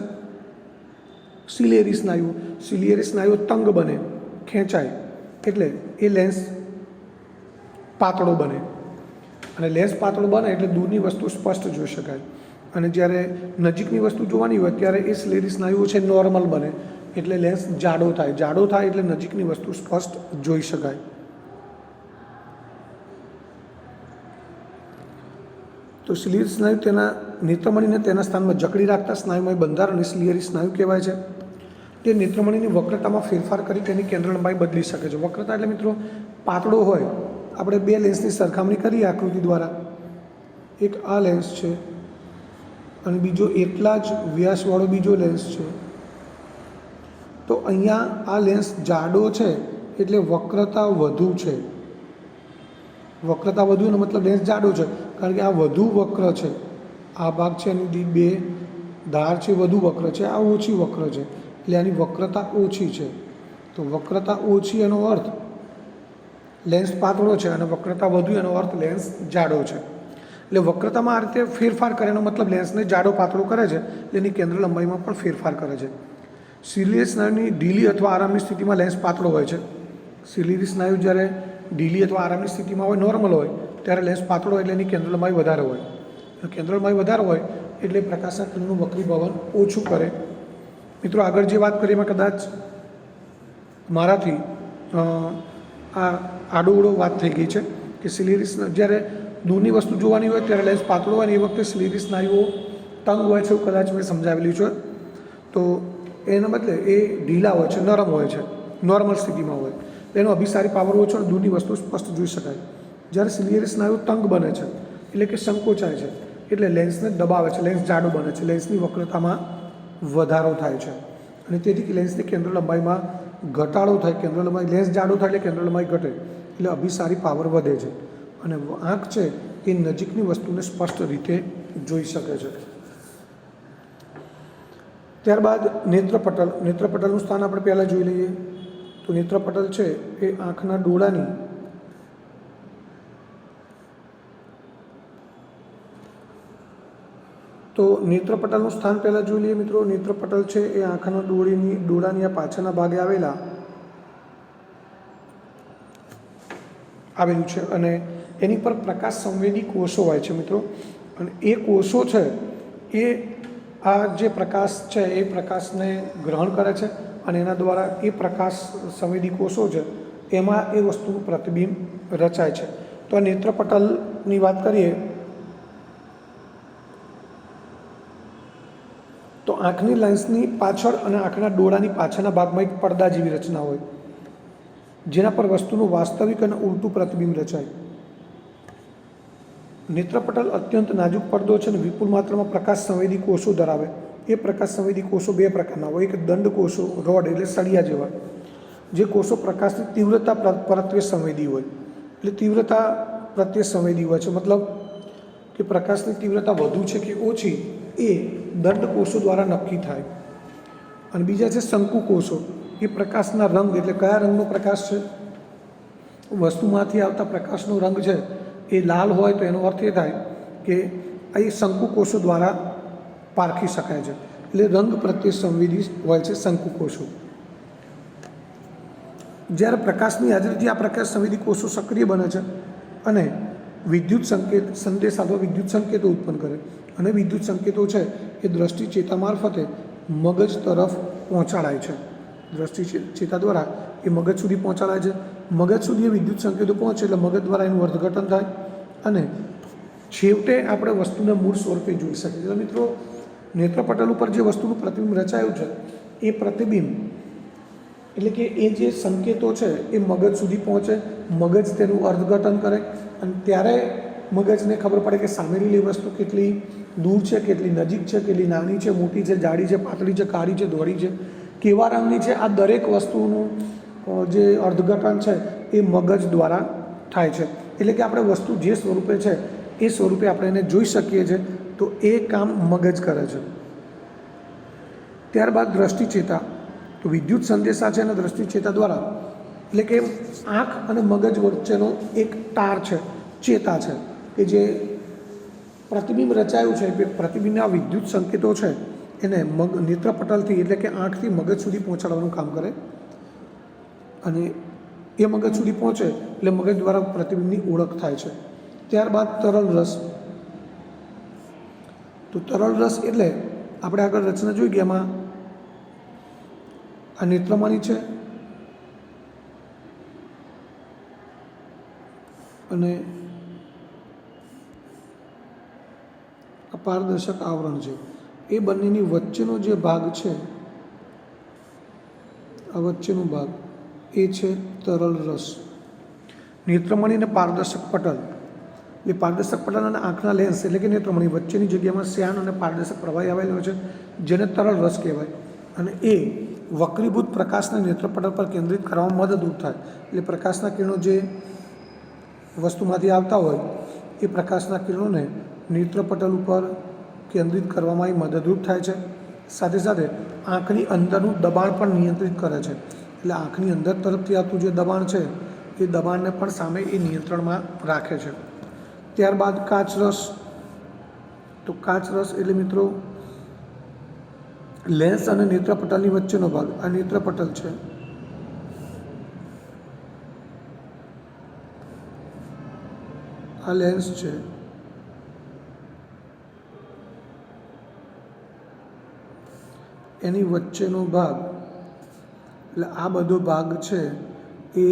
સિલિયરી સ્નાયુઓ. સિલિયરી સ્નાયુઓ તંગ બને, ખેંચાય, એટલે એ લેન્સ પાતળો બને, અને લેન્સ પાતળો બને એટલે દૂરની વસ્તુ સ્પષ્ટ જોઈ શકાય. અને જ્યારે નજીકની વસ્તુ જોવાની હોય ત્યારે એ સિલિયરી સ્નાયુઓ છે નોર્મલ બને, એટલે લેન્સ જાડો થાય. જાડો થાય એટલે નજીકની વસ્તુ સ્પષ્ટ જોઈ શકાય. તો સિલિયરી સ્નાયુ તેના નેત્રમણીને તેના સ્થાનમાં જકડી રાખતા સ્નાયુમય બંધારણને સિલિયરી સ્નાયુ કહેવાય છે. તે નેત્રમણીની વક્રતામાં ફેરફાર કરી તેની કેન્દ્ર લંબાઈ બદલી શકે છે. વક્રતા એટલે મિત્રો પાતળો હોય, આપણે બે લેન્સની સરખામણી કરીએ આકૃતિ દ્વારા. એક આ લેન્સ છે અને બીજો એટલા જ વ્યાસવાળો બીજો લેન્સ છે. તો અહીંયા આ લેન્સ જાડો છે એટલે વક્રતા વધુ છે. વક્રતા વધુ એનો મતલબ લેન્સ જાડો છે, કારણ કે આ વધુ વક્ર છે. આ ભાગ છે એની બે ધાર છે, વધુ વક્ર છે. આ ઓછી વક્ર છે, એટલે આની વક્રતા ઓછી છે. તો વક્રતા ઓછી એનો અર્થ લેન્સ પાતળો છે, અને વક્રતા વધુ એનો અર્થ લેન્સ જાડો છે. એટલે વક્રતામાં આ રીતે ફેરફાર કરે એનો મતલબ લેન્સને જાડો પાતળો કરે છે, એટલે એની કેન્દ્ર લંબાઈમાં પણ ફેરફાર કરે છે. સિલિયરી સ્નાયુની ઢીલી અથવા આરામની સ્થિતિમાં લેન્સ પાતળો હોય છે. સિલિયરી સ્નાયુ જ્યારે ઢીલી અથવા આરામની સ્થિતિમાં હોય, નોર્મલ હોય, ત્યારે લેન્સ પાતળો હોય એટલે એની કેન્દ્ર લંબાઈ વધારે હોય. કેન્દ્ર લંબાઈ વધારે હોય એટલે પ્રકાશના કિરણનું વક્રીભવન ઓછું કરે. મિત્રો આગળ જે વાત કરીએ એમાં કદાચ મારાથી આ આડોઅવળો વાત થઈ ગઈ છે કે સિલિયરી જ્યારે દૂરની વસ્તુ જોવાની હોય ત્યારે લેન્સ પાતળો હોય ને એ વખતે સિલિયરી સ્નાયુઓ તંગ હોય છે, એવું કદાચ મેં સમજાવેલું છે. તો એના બદલે એ ઢીલા હોય છે, નરમ હોય છે, નોર્મલ સ્થિતિમાં હોય. એનો અભિસારી પાવર ઓછો અને દૂરની વસ્તુ સ્પષ્ટ જોઈ શકાય. જ્યારે સિલિયરી સ્નાયુ તંગ બને છે એટલે કે સંકોચાય છે, એટલે લેન્સને દબાવે છે, લેન્સ જાડો બને છે, લેન્સની વક્રતામાં વધારો થાય છે, અને તેથી લેન્સની કેન્દ્ર લંબાઈમાં ઘટાડો થાય. કેન્દ્ર લંબાઈ લેન્સ જાડો થાય એટલે કેન્દ્ર લંબાઈ ઘટે, એટલે અભિસારી પાવર વધે છે, અને આંખ છે એ નજીકની વસ્તુને સ્પષ્ટ રીતે જોઈ શકે છે. ત્યારબાદ નેત્રપટલ. નેત્રપટલનું સ્થાન આપણે પહેલાં જોઈ લઈએ. તો નેત્રપટલ છે એ આંખના ડોળાની તો નેત્રપટલનું સ્થાન પહેલાં જોઈ લઈએ મિત્રો. નેત્રપટલ છે એ આંખના ડોળાની આ પાછળના ભાગે આવેલું છે, અને એની પર પ્રકાશ સંવેદી કોષો હોય છે મિત્રો. અને એ કોષો છે એ આ જે પ્રકાશ છે એ પ્રકાશને ગ્રહણ કરે છે, અને એના દ્વારા એ પ્રકાશ સંવેદી કોષો છે એમાં એ વસ્તુનું પ્રતિબિંબ રચાય છે. તો આ નેત્રપટલની વાત કરીએ તો આંખની લેન્સની પાછળ અને આંખના ડોળાની પાછળના ભાગમાં એક પડદા જેવી રચના હોય, જેના પર વસ્તુનું વાસ્તવિક અને ઉલટું પ્રતિબિંબ રચાય. નેત્રપટલ અત્યંત નાજુક પડદો છે અને વિપુલ માત્રામાં પ્રકાશ સંવેદી કોષો ધરાવે. એ પ્રકાશ સંવેદી કોષો બે પ્રકારના હોય. એક દંડ કોષો, રોડ એટલે સળિયા જેવા, જે કોષો પ્રકાશની તીવ્રતા પ્રત્યે સંવેદી હોય. એટલે તીવ્રતા પ્રત્યે સંવેદી હોય છે, મતલબ કે પ્રકાશની તીવ્રતા વધુ છે કે ઓછી એ દંડ કોષો દ્વારા નક્કી થાય. અને બીજા છે શંકુ કોષો. એ પ્રકાશના રંગ એટલે કયા રંગનો પ્રકાશ છે, વસ્તુમાંથી આવતા પ્રકાશનો રંગ છે એ લાલ હોય તો એનો અર્થ એ થાય કે એ શંકુ કોષો દ્વારા પારખી શકાય છે. એટલે રંગ પ્રત્યે સંવેદી હોય છે શંકુ કોષો. જ્યારે પ્રકાશની હાજરીથી આ પ્રકાશ સંવેદી કોષો સક્રિય બને છે અને વિદ્યુત સંદેશ અથવા વિદ્યુત સંકેતો ઉત્પન્ન કરે, અને વિદ્યુત સંકેતો છે એ દ્રષ્ટિ ચેતા મારફતે મગજ તરફ પહોંચાડાય છે. દ્રષ્ટિ ચેતા દ્વારા એ મગજ સુધી પહોંચાડાય છે. મગજ સુધી એ વિદ્યુત સંકેતો પહોંચે એટલે મગજ દ્વારા એનું અર્થઘટન થાય અને છેવટે આપણે વસ્તુને મૂળ સ્વરૂપે જોઈ શકીએ. એટલે મિત્રો, નેત્રપટલ ઉપર જે વસ્તુનું પ્રતિબિંબ રચાયું છે એ પ્રતિબિંબ એટલે કે એ જે સંકેતો છે એ મગજ સુધી પહોંચે, મગજ તેનું અર્થઘટન કરે અને ત્યારે મગજને ખબર પડે કે સામેની વસ્તુ કેટલી દૂર છે, કેટલી નજીક છે, કેટલી નાની છે, મોટી છે, જાડી છે, પાતળી છે, કાળી છે, ધોળી છે, કેવા રંગની છે. આ દરેક વસ્તુનું જે અર્થઘટન છે એ મગજ દ્વારા થાય છે. એટલે કે આપણે વસ્તુ જે સ્વરૂપે છે એ સ્વરૂપે આપણે એને જોઈ શકીએ છીએ. તો એ કામ મગજ કરે છે. ત્યારબાદ દ્રષ્ટિચેતા. તો વિદ્યુત સંદેશા છે અને દ્રષ્ટિચેતા દ્વારા, એટલે કે આંખ અને મગજ વચ્ચેનો એક તાર છે, ચેતા છે, કે જે પ્રતિબિંબ રચાયું છે એ પ્રતિબિંબના વિદ્યુત સંકેતો છે એને નેત્રપટલથી એટલે કે આંખથી મગજ સુધી પહોંચાડવાનું કામ કરે અને એ મગજ સુધી પહોંચે એટલે મગજ દ્વારા પ્રતિબિંબની ઓળખ થાય છે. ત્યારબાદ તરલ રસ. તો તરલ રસ એટલે આપણે આગળ રચના જોઈ ગયા, એમાં આ નેત્રમણી છે અને પારદર્શક આવરણ છે. એ બંનેની વચ્ચેનો જે ભાગ છે, આ વચ્ચેનો ભાગ એ છે તરલ રસ. નેત્રમણી અને પારદર્શક પટલ. એ પારદર્શક પટલ અને આંખના લેન્સ એટલે કે નેત્રમણી વચ્ચેની જગ્યામાં શ્યાન અને પારદર્શક પ્રવાહી આવેલો છે, જેને તરલ રસ કહેવાય. અને એ વક્રીભૂત પ્રકાશને નેત્રપટલ પર કેન્દ્રિત કરવામાં મદદરૂપ થાય. એટલે પ્રકાશના કિરણો જે વસ્તુમાંથી આવતા હોય એ પ્રકાશના કિરણોને નેત્રપટલ ઉપર કેન્દ્રિત કરવામાં એ મદદરૂપ થાય છે. સાથે સાથે આંખની અંદરનું દબાણ પણ નિયંત્રિત કરે છે. એટલે આંખની અંદર તરફથી આવતું જે દબાણ છે એ દબાણને પણ સામે એ નિયંત્રણમાં રાખે છે. ત્યારબાદ કાચરસ. તો કાચરસ એટલે મિત્રો લેન્સ અને નેત્રપટલની વચ્ચેનો ભાગ. આ નેત્રપટલ છે, આ લેન્સ છે, એની વચ્ચેનો ભાગ એટલે આ બધો ભાગ છે એ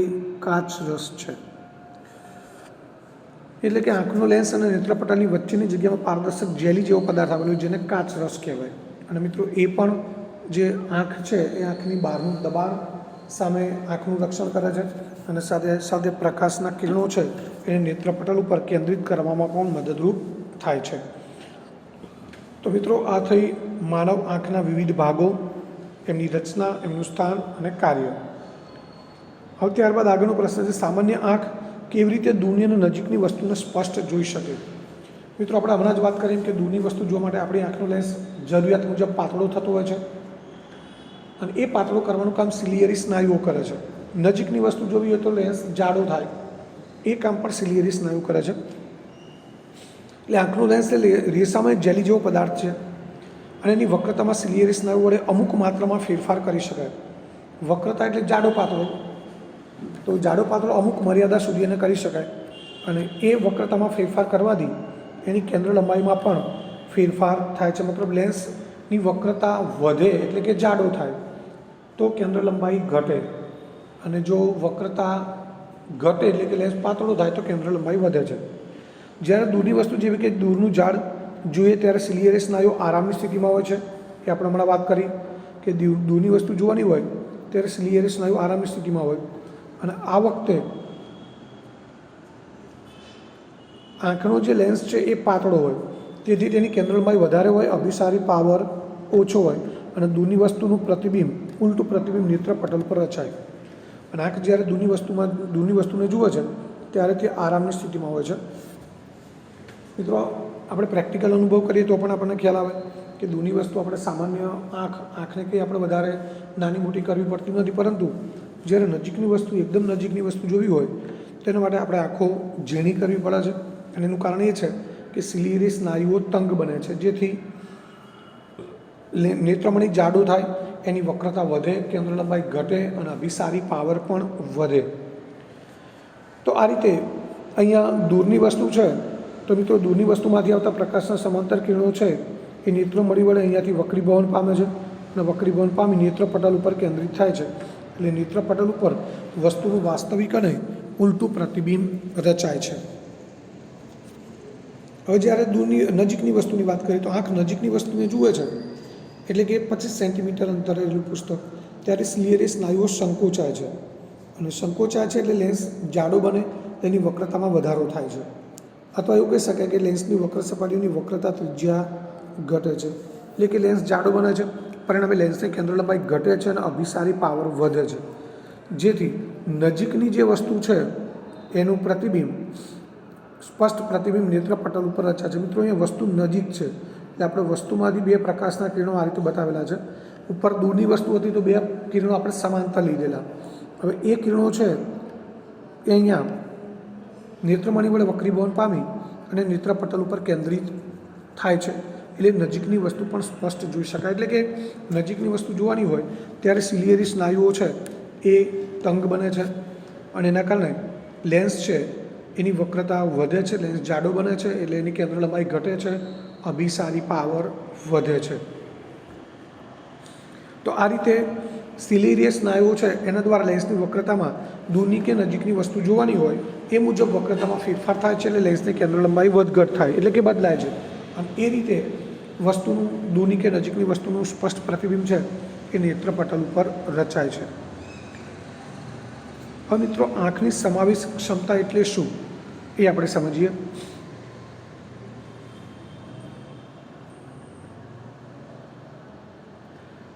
કાચરસ છે. એટલે કે આંખનો લેન્સ અને નેત્રપટલની વચ્ચેની જગ્યામાં પારદર્શક જેલી જેવો પદાર્થ આવેલો જેને કાચરસ કહેવાય. અને મિત્રો એ પણ જે આંખ છે એ આંખની બહારનું દબાણ સામે આંખનું રક્ષણ કરે છે અને સાથે સાથે પ્રકાશના કિરણો છે એને નેત્રપટલ ઉપર કેન્દ્રિત કરવામાં પણ મદદરૂપ થાય છે. તો મિત્રો, આ થઈ માનવ આંખના વિવિધ ભાગો, એમની રચના, એમનું સ્થાન અને કાર્ય. હવે ત્યારબાદ આગળનો પ્રશ્ન છે, સામાન્ય આંખ કેવી રીતે દૂરની અને નજીકની વસ્તુને સ્પષ્ટ જોઈ શકે? મિત્રો, આપણે હમણાં જ વાત કરી કે દૂરની વસ્તુ જોવા માટે આપણી આંખનો લેન્સ જરૂરિયાત મુજબ પાતળો થતો હોય છે અને એ પાતળો કરવાનું કામ સિલિયરી સ્નાયુઓ કરે છે. નજીકની વસ્તુ જોવી હોય તો લેન્સ જાડો થાય, એ કામ પણ સિલિયરી સ્નાયુ કરે છે. એટલે આંખનો લેન્સ એટલે રેસામાં જેલી જેવો પદાર્થ છે અને એની વક્રતામાં સિલિયરી સ્નાયુ વડે અમુક માત્રામાં ફેરફાર કરી શકાય. વક્રતા એટલે જાડો પાતળો, તો જાડો પાતળો અમુક મર્યાદા સુધી એને કરી શકાય અને એ વક્રતામાં ફેરફાર કરવાથી એની કેન્દ્ર લંબાઈમાં પણ ફેરફાર થાય છે. મતલબ લેન્સની વક્રતા વધે એટલે કે જાડો થાય તો કેન્દ્ર લંબાઈ ઘટે, અને જો વક્રતા ઘટે એટલે કે લેન્સ પાતળો થાય તો કેન્દ્ર લંબાઈ વધે છે. જ્યારે દૂરની વસ્તુ જેવી કે દૂરનું ઝાડ જોઈએ ત્યારે સિલિયરી સ્નાયુ આરામની સ્થિતિમાં હોય છે. એ આપણે હમણાં વાત કરી કે દૂરની વસ્તુ જોવાની હોય ત્યારે સિલિયરી સ્નાયુ આરામની સ્થિતિમાં હોય અને આ વખતે આંખનો જે લેન્સ છે એ પાતળો હોય, તેથી તેની કેન્દ્ર લંબાઈ વધારે હોય, અભિસારી પાવર ઓછો હોય અને દૂરની વસ્તુનું પ્રતિબિંબ, ઉલટું પ્રતિબિંબ નેત્રપટલ પર રચાય. અને આંખ જ્યારે દૂરની વસ્તુને જુએ છે ત્યારે તે આરામની સ્થિતિમાં હોય છે. મિત્રો, આપણે પ્રેક્ટિકલ અનુભવ કરીએ તો પણ આપણને ખ્યાલ આવે કે દૂરની વસ્તુ આપણે સામાન્ય આંખને કંઈ આપણે વધારે નાની મોટી કરવી પડતી નથી, પરંતુ જ્યારે નજીકની વસ્તુ, એકદમ નજીકની વસ્તુ જોવી હોય તેના માટે આપણે આંખો ઝીણી કરવી પડે છે. અને એનું કારણ એ છે કે સિલિયરી સ્નાયુઓ તંગ બને છે, જેથી નેત્રમણી જાડો થાય એની વક્રતા વધે, કેન્દ્ર લંબાઈ ઘટે અને અભિસારી પાવર પણ વધે. તો આ રીતે અહીંયા દૂરની વસ્તુ છે, તો મિત્રો દૂરની વસ્તુમાંથી આવતા પ્રકાશના સમાંતર કિરણો છે એ નેત્ર મળી વડે અહીંયાથી વક્રીભવન પામે છે અને વક્રીભવન પામી નેત્રપટલ ઉપર કેન્દ્રિત થાય છે. એટલે નેત્રપટલ ઉપર વસ્તુનું વાસ્તવિક અને ઉલટું પ્રતિબિંબ રચાય છે. હવે જ્યારે દૂરની નજીકની વસ્તુની વાત કરીએ તો આંખ નજીકની વસ્તુને જુએ છે, એટલે કે 25 સેન્ટીમીટર અંતરે રહેલું પુસ્તક, ત્યારે સિલિયરી સ્નાયુઓ સંકોચાય છે અને સંકોચાય છે એટલે લેન્સ જાડો બને, તેની વક્રતામાં વધારો થાય છે. અથવા એવું કહી શકાય કે લેન્સની વક્ર સપાટીની વક્રતા ત્રિજ્યા ઘટે છે, એટલે કે લેન્સ જાડો બને છે, પરિણામે લેન્સની કેન્દ્ર લંબાઈ ઘટે છે અને અભિસારી પાવર વધે છે. જેથી નજીકની જે વસ્તુ છે એનું પ્રતિબિંબ, સ્પષ્ટ પ્રતિબિંબ નેત્રપટલ ઉપર રચાય છે. મિત્રો અહીંયા વસ્તુ નજીક છે એટલે આપણે વસ્તુમાંથી બે પ્રકાશના કિરણો આ રીતે બતાવેલા છે. ઉપર દૂરની વસ્તુ હતી તો બે કિરણો આપણે સમાંતર લીધેલા. હવે એ કિરણો છે એ અહીંયા નેત્રમણી વડે વક્રીભવન પામી અને નેત્રપટલ ઉપર કેન્દ્રિત થાય છે, એટલે નજીકની વસ્તુ પણ સ્પષ્ટ જોઈ શકાય. એટલે કે નજીકની વસ્તુ જોવાની હોય ત્યારે સિલિયરી સ્નાયુઓ છે એ તંગ બને છે અને એના કારણે લેન્સ છે એની વક્રતા વધે છે, લેન્સ જાડો બને છે એટલે એની કેન્દ્ર લંબાઈ ઘટે છે, અભિસારી પાવર વધે છે. તો આ રીતે સિલિયરી સ્નાયુઓ છે એના દ્વારા લેન્સની વક્રતામાં દૂરની કે નજીકની વસ્તુ જોવાની હોય એ મુજબ વક્રતામાં ફેરફાર થાય છે, એટલે લેન્સની કેન્દ્ર લંબાઈ વધઘટ થાય, એટલે કે બદલાય છે. અને એ રીતે વસ્તુનું દૂરની કે નજીકની વસ્તુનું સ્પષ્ટ પ્રતિબિંબ છે એ નેત્રપટલ ઉપર રચાય છે. હવે મિત્રો આંખની સમાવેશ ક્ષમતા એટલે શું એ આપણે સમજીએ.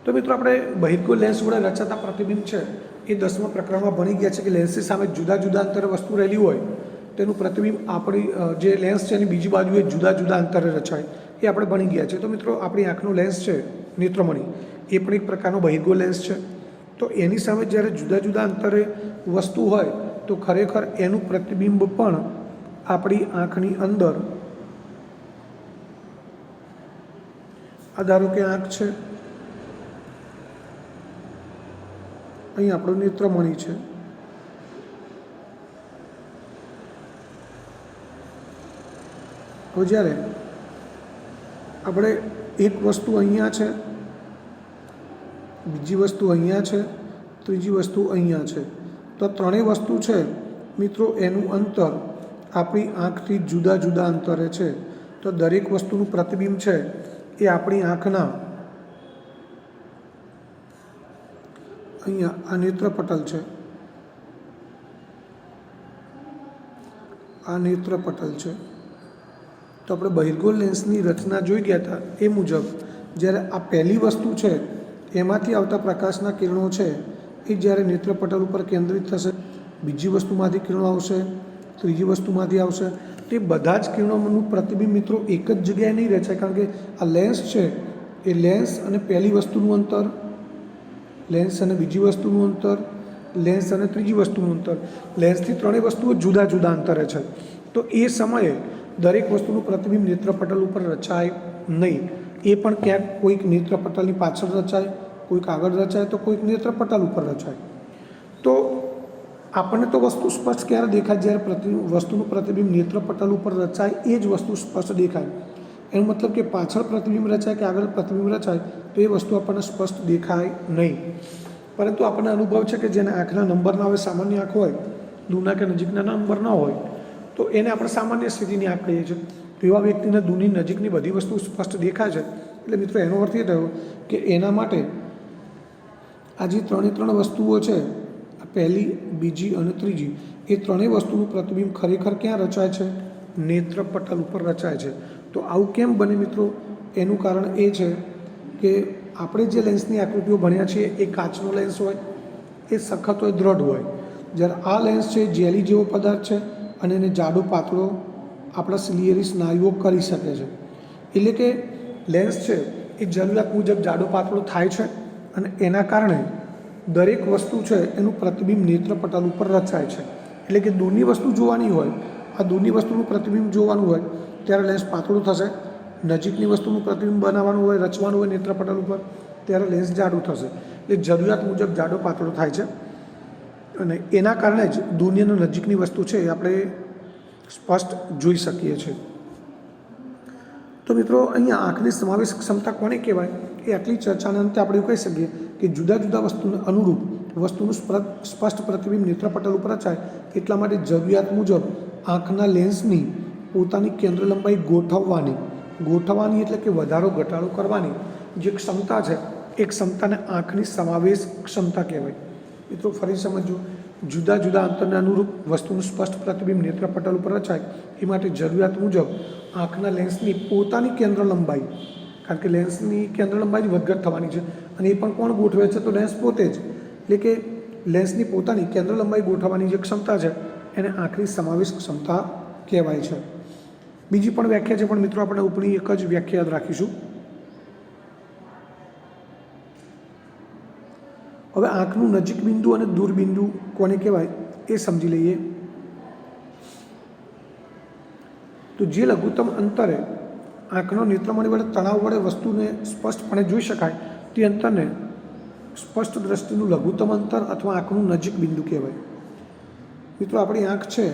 તો મિત્રો આપણે બહિર્ગોળ લેન્સ વડે રચાતા પ્રતિબિંબ છે એ 10મા પ્રકરણમાં ભણી ગયા છે કે લેન્સની સામે જુદા જુદા અંતરે વસ્તુ રહેલી હોય તેનું પ્રતિબિંબ આપણી જે લેન્સ છે એની બીજી બાજુએ જુદા જુદા અંતરે રચાય એ આપણે ભણી ગયા છે. તો મિત્રો આપણી આંખનો લેન્સ છે નેત્રમણી એ પણ એક પ્રકારનો બહિર્ગોળ લેન્સ છે. તો એની સામે જ્યારે જુદા જુદા અંતરે વસ્તુ હોય તો ખરેખર એનું પ્રતિબિંબ પણ આપણી આંખની અંદર, આ ધારો કે આંખ છે, અહીં આપણું નેત્રમણી છે, તો જ્યારે આપણે એક વસ્તુ અહીંયા છે, બીજી વસ્તુ અહીંયા છે, ત્રીજી વસ્તુ અહીંયા છે, તો ત્રણેય વસ્તુ છે મિત્રો એનું અંતર આપણી આંખથી જુદા જુદા અંતરે છે. તો દરેક વસ્તુનું પ્રતિબિંબ છે એ આપણી આંખના અહીંયા આ નેત્રપટલ છે, આ નેત્રપટલ છે. તો આપણે બહિર્ગોળ લેન્સની રચના જોઈ ગયા હતા એ મુજબ જ્યારે આ પહેલી વસ્તુ છે એમાંથી આવતા પ્રકાશના કિરણો છે એ જ્યારે નેત્રપટલ ઉપર કેન્દ્રિત થશે, બીજી વસ્તુમાંથી કિરણો આવશે, ત્રીજી વસ્તુમાંથી આવશે, તે બધા જ કિરણોનું પ્રતિબિંબ મિત્રો એક જ જગ્યાએ નહીં રચાય. કારણ કે આ લેન્સ છે એ લેન્સ અને પહેલી વસ્તુનું અંતર, લેન્સ અને બીજી વસ્તુનું અંતર, લેન્સ અને ત્રીજી વસ્તુનું અંતર, લેન્સથી ત્રણેય વસ્તુઓ જુદા જુદા અંતરે છે. તો એ સમયે દરેક વસ્તુનું પ્રતિબિંબ નેત્રપટલ ઉપર રચાય નહીં. એ પણ ક્યાંક કોઈક નેત્રપટલની પાછળ રચાય, કોઈક આગળ રચાય, તો કોઈક નેત્રપટલ ઉપર રચાય. તો આપણને તો વસ્તુ સ્પષ્ટ ક્યારે દેખાય જ્યારે વસ્તુનું પ્રતિબિંબ નેત્રપટલ ઉપર રચાય એ જ વસ્તુ સ્પષ્ટ દેખાય. એનો મતલબ કે પાછળ પ્રતિબિંબ રચાય કે આગળ પ્રતિબિંબ રચાય તો એ વસ્તુ આપણને સ્પષ્ટ દેખાય નહીં. પરંતુ આપણને અનુભવ છે કે જેને આંખના નંબર ના હોય, સામાન્ય આંખ હોય, દૂરના કે નજીકના નંબર ના હોય, તો એને આપણે સામાન્ય સ્થિતિની આંખ કહીએ છીએ. તો એવા વ્યક્તિને દૂરની નજીકની બધી વસ્તુ સ્પષ્ટ દેખાય છે. એટલે મિત્રો એનો અર્થ એ થયો કે એના માટે આ જે ત્રણ વસ્તુઓ છે, પહેલી, બીજી અને ત્રીજી, એ ત્રણેય વસ્તુનું પ્રતિબિંબ ખરેખર ક્યાં રચાય છે? નેત્રપટલ ઉપર રચાય છે. તો આવું કેમ બને મિત્રો? એનું કારણ એ છે કે આપણે જે લેન્સની આકૃતિઓ ભણ્યા છીએ એ કાચનો લેન્સ હોય, એ સખત હોય, દ્રઢ હોય. જ્યારે આ લેન્સ છે જેલી જેવો પદાર્થ છે અને એને જાડો પાતળો આપણા સિલિયરી સ્નાયુઓ કરી શકે છે. એટલે કે લેન્સ છે એ જરૂરિયાત મુજબ જાડો પાતળો થાય છે અને એના કારણે દરેક વસ્તુ છે એનું પ્રતિબિંબ નેત્રપટલ ઉપર રચાય છે. એટલે કે દૂરની વસ્તુ જોવાની હોય, આ દૂરની વસ્તુનું પ્રતિબિંબ જોવાનું હોય ત્યારે લેન્સ પાતળું થશે, નજીકની વસ્તુનું પ્રતિબિંબ બનાવવાનું હોય, રચવાનું હોય નેત્રપટલ ઉપર ત્યારે લેન્સ જાડું થશે, એટલે જરૂરિયાત મુજબ જાડો પાતળો થાય છે અને એના કારણે જ દૂરની અને નજીકની વસ્તુ છે એ આપણે સ્પષ્ટ જોઈ શકીએ છીએ. તો મિત્રો અહીંયા આંખની સમાવેશ ક્ષમતા કોને કહેવાય એ આટલી ચર્ચાના અંતે આપણે એવું કહી શકીએ કે જુદા જુદા વસ્તુને અનુરૂપ વસ્તુનું સ્પષ્ટ પ્રતિબિંબ નેત્રપટલ ઉપર રચાય એટલા માટે જરૂરિયાત મુજબ આંખના લેન્સની પોતાની કેન્દ્ર લંબાઈ ગોઠવવાની એટલે કે વધારો ઘટાડો કરવાની જે ક્ષમતા છે એ ક્ષમતાને આંખની સમાવેશ ક્ષમતા કહેવાય. મિત્રો ફરી સમજો, જુદા જુદા અંતરને અનુરૂપ વસ્તુનું સ્પષ્ટ પ્રતિબિંબ નેત્રપટલ ઉપર રચાય એ માટે જરૂરિયાત મુજબ આંખના લેન્સની પોતાની કેન્દ્ર લંબાઈ, કારણ કે લેન્સની કેન્દ્ર લંબાઈ વધઘટ થવાની છે અને એ પણ કોણ ગોઠવે છે? તો લેન્સ પોતે જ. એટલે કે લેન્સની પોતાની કેન્દ્ર લંબાઈ ગોઠવવાની જે ક્ષમતા છે એને આંખની સમાવેશ ક્ષમતા કહેવાય છે. બીજી પણ વ્યાખ્યા છે, પણ મિત્રો આપણે ઉપરની એક જ વ્યાખ્યા યાદ રાખીશું. હવે આંખનું નજીક બિંદુ અને દૂર બિંદુ કોને કહેવાય એ સમજી લઈએ. તો જે લઘુત્તમ અંતરે આંખનો નેત્રમણી વડે તણાવ વડે વસ્તુને સ્પષ્ટપણે જોઈ શકાય તે અંતરને સ્પષ્ટ દ્રષ્ટિનું લઘુત્તમ અંતર અથવા આંખનું નજીક બિંદુ કહેવાય. મિત્રો આપણી આંખ છે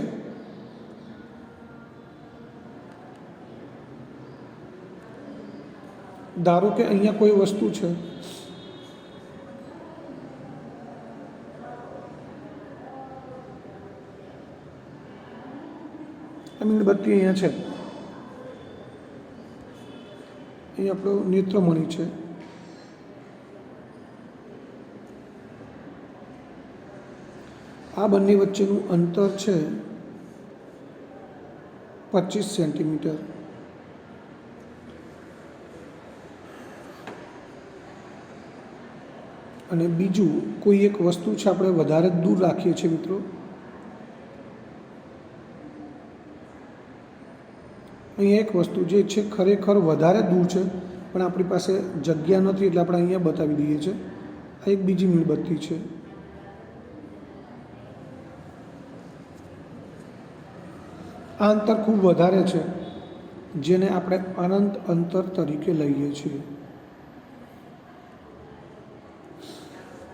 ધારો કે અહીંયા કોઈ વસ્તુ છે, મીણબત્તી અહીંયા છે, અહીં આપણો નેત્રમણી છે. આ બંને વચ્ચેનું અંતર છે 25 સેન્ટીમીટર. અને બીજું કોઈ એક વસ્તુ છે આપણે વધારે દૂર રાખીએ છીએ મિત્રો, અહીંયા એક વસ્તુ જે છે ખરેખર વધારે દૂર છે પણ આપણી પાસે જગ્યા નથી એટલે આપણે અહીંયા બતાવી દઈએ છીએ. આ એક બીજી મીણબત્તી છે. આ અંતર ખૂબ વધારે છે જેને આપણે અનંત અંતર તરીકે લઈએ છીએ.